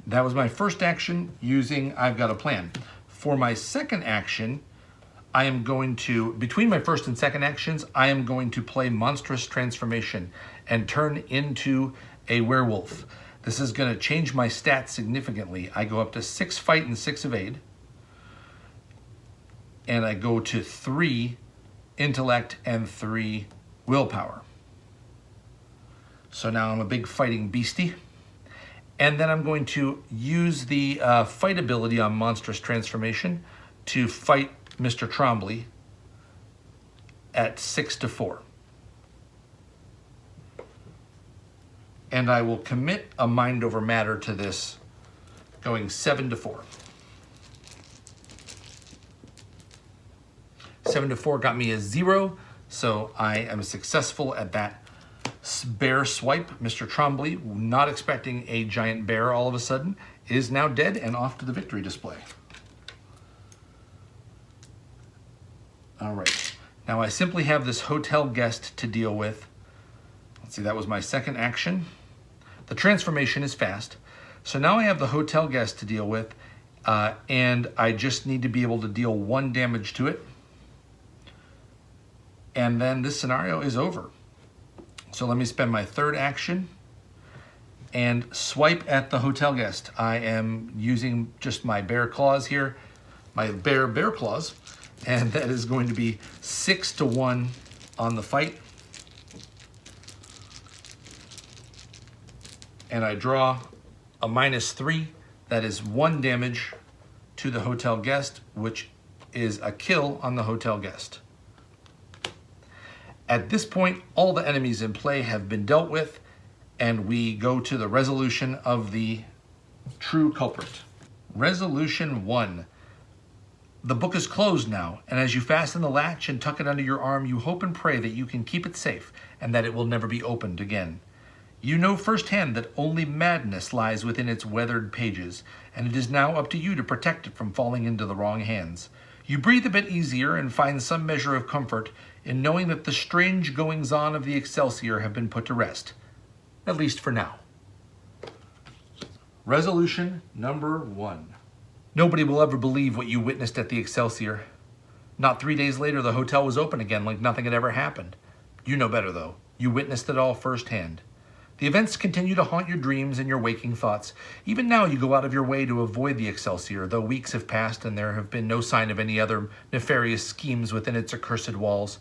That was my first action using I've Got a Plan. For my second action, I am going to, between my first and second actions, I am going to play Monstrous Transformation and turn into a werewolf. This is going to change my stats significantly. I go up to 6 fight and 6 evade. And I go to 3 intellect and 3 willpower. So now I'm a big fighting beastie. And then I'm going to use the fight ability on Monstrous Transformation to fight Mr. Trombley at 6 to 4. And I will commit a Mind Over Matter to this, going 7 to 4. 7 to 4 got me a 0, so I am successful at that Bear swipe, Mr. Trombley, not expecting a giant bear all of a sudden, is now dead and off to the victory display. All right, now I simply have this hotel guest to deal with. Let's see, that was my second action. The transformation is fast. So now I have the hotel guest to deal with, and I just need to be able to deal 1 damage to it. And then this scenario is over. So let me spend my third action and swipe at the hotel guest. I am using just my bear claws here, my bear claws, and that is going to be 6-1 on the fight. And I draw a -3. That is 1 damage to the hotel guest, which is a kill on the hotel guest. At this point, all the enemies in play have been dealt with, and we go to the resolution of the true culprit. Resolution 1. The book is closed now, and as you fasten the latch and tuck it under your arm, you hope and pray that you can keep it safe and that it will never be opened again. You know firsthand that only madness lies within its weathered pages, and it is now up to you to protect it from falling into the wrong hands. You breathe a bit easier and find some measure of comfort in knowing that the strange goings-on of the Excelsior have been put to rest, at least for now. Resolution number 1. Nobody will ever believe what you witnessed at the Excelsior. Not 3 days later, the hotel was open again like nothing had ever happened. You know better, though. You witnessed it all firsthand. The events continue to haunt your dreams and your waking thoughts. Even now, you go out of your way to avoid the Excelsior, though weeks have passed and there have been no sign of any other nefarious schemes within its accursed walls.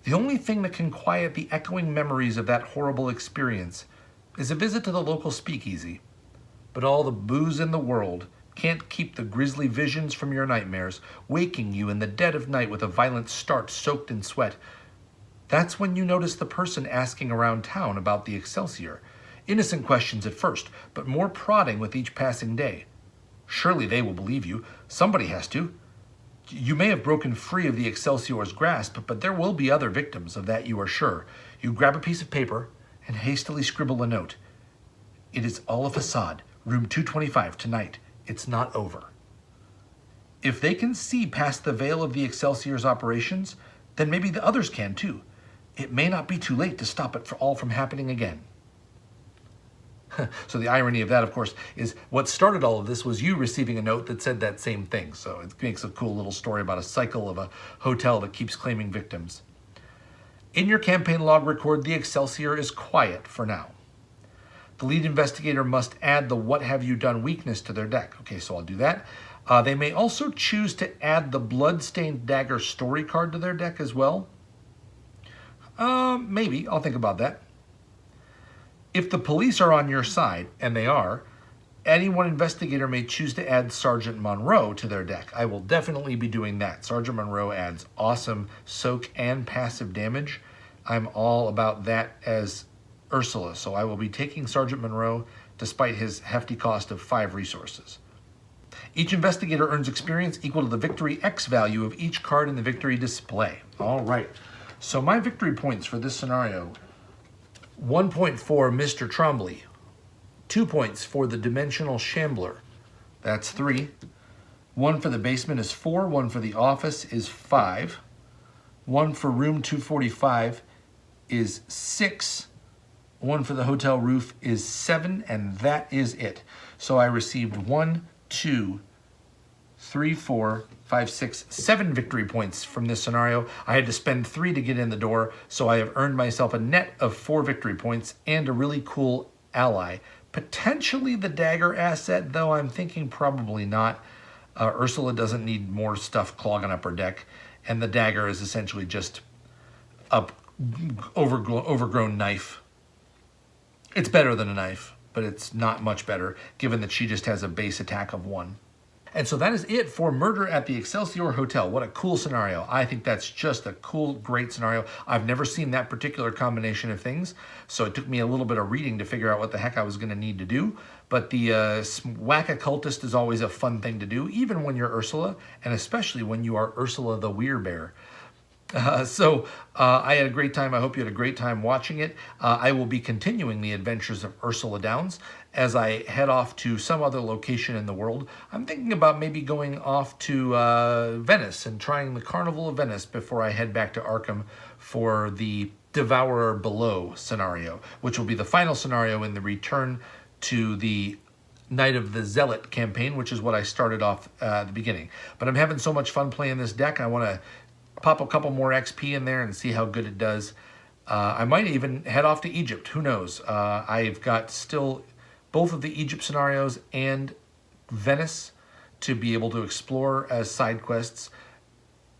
The only thing that can quiet the echoing memories of that horrible experience is a visit to the local speakeasy. But all the booze in the world can't keep the grisly visions from your nightmares, waking you in the dead of night with a violent start soaked in sweat. That's when you notice the person asking around town about the Excelsior. Innocent questions at first, but more prodding with each passing day. Surely they will believe you. Somebody has to. You may have broken free of the Excelsior's grasp, but there will be other victims, of that you are sure. You grab a piece of paper and hastily scribble a note. It is all a facade. Room 225 tonight. It's not over. If they can see past the veil of the Excelsior's operations, then maybe the others can too. It may not be too late to stop it all from happening again. So the irony of that, of course, is what started all of this was you receiving a note that said that same thing. So it makes a cool little story about a cycle of a hotel that keeps claiming victims. In your campaign log record, the Excelsior is quiet for now. The lead investigator must add the what have you done weakness to their deck. Okay, so I'll do that. They may also choose to add the bloodstained dagger story card to their deck as well. Maybe, I'll think about that. If the police are on your side, and they are, any one investigator may choose to add Sergeant Monroe to their deck. I will definitely be doing that. Sergeant Monroe adds awesome soak and passive damage. I'm all about that as Ursula, so I will be taking Sergeant Monroe despite his hefty cost of 5 resources. Each investigator earns experience equal to the victory X value of each card in the victory display. All right, so my victory points for this scenario: 1 point for Mr. Trombley, 2 points for the Dimensional Shambler, that's 3. 1 for the basement is 4, 1 for the office is 5, 1 for room 245 is 6, 1 for the hotel roof is 7, and that is it. So I received 1, 2, 3, 4, 5, 6, 7 victory points from this scenario. I had to spend 3 to get in the door, so I have earned myself a net of 4 victory points and a really cool ally. Potentially the dagger asset, though I'm thinking probably not. Ursula doesn't need more stuff clogging up her deck, and the dagger is essentially just a overgrown knife. It's better than a knife, but it's not much better, given that she just has a base attack of 1. And so that is it for Murder at the Excelsior Hotel. What a cool scenario. I think that's just a cool, great scenario. I've never seen that particular combination of things, so it took me a little bit of reading to figure out what the heck I was going to need to do. But the whack occultist is always a fun thing to do, even when you're Ursula, and especially when you are Ursula the Werebear. I had a great time. I hope you had a great time watching it. I will be continuing the adventures of Ursula Downs as I head off to some other location in the world. I'm thinking about maybe going off to Venice and trying the Carnival of Venice before I head back to Arkham for the Devourer Below scenario, which will be the final scenario in the return to the Night of the Zealot campaign, which is what I started off at the beginning. But I'm having so much fun playing this deck. I want to pop a couple more XP in there and see how good it does. I might even head off to Egypt. Who knows? I've got still both of the Egypt scenarios and Venice to be able to explore as side quests,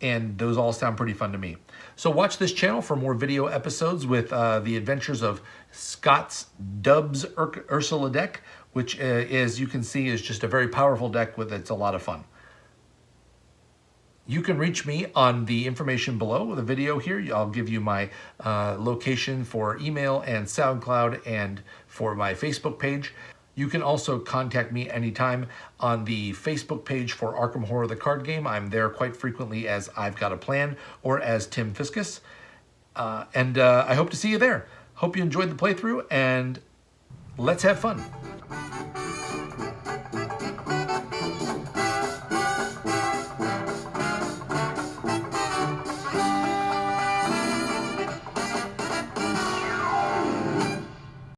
and those all sound pretty fun to me. So watch this channel for more video episodes with the adventures of Scott's DUBS Ursula deck, which, as you can see, is just a very powerful deck with it's a lot of fun. You can reach me on the information below the video here. I'll give you my location for email and SoundCloud and for my Facebook page. You can also contact me anytime on the Facebook page for Arkham Horror the card game. I'm there quite frequently as I've Got a Plan or as Tim Fiscus. I hope to see you there. Hope you enjoyed the playthrough, and let's have fun.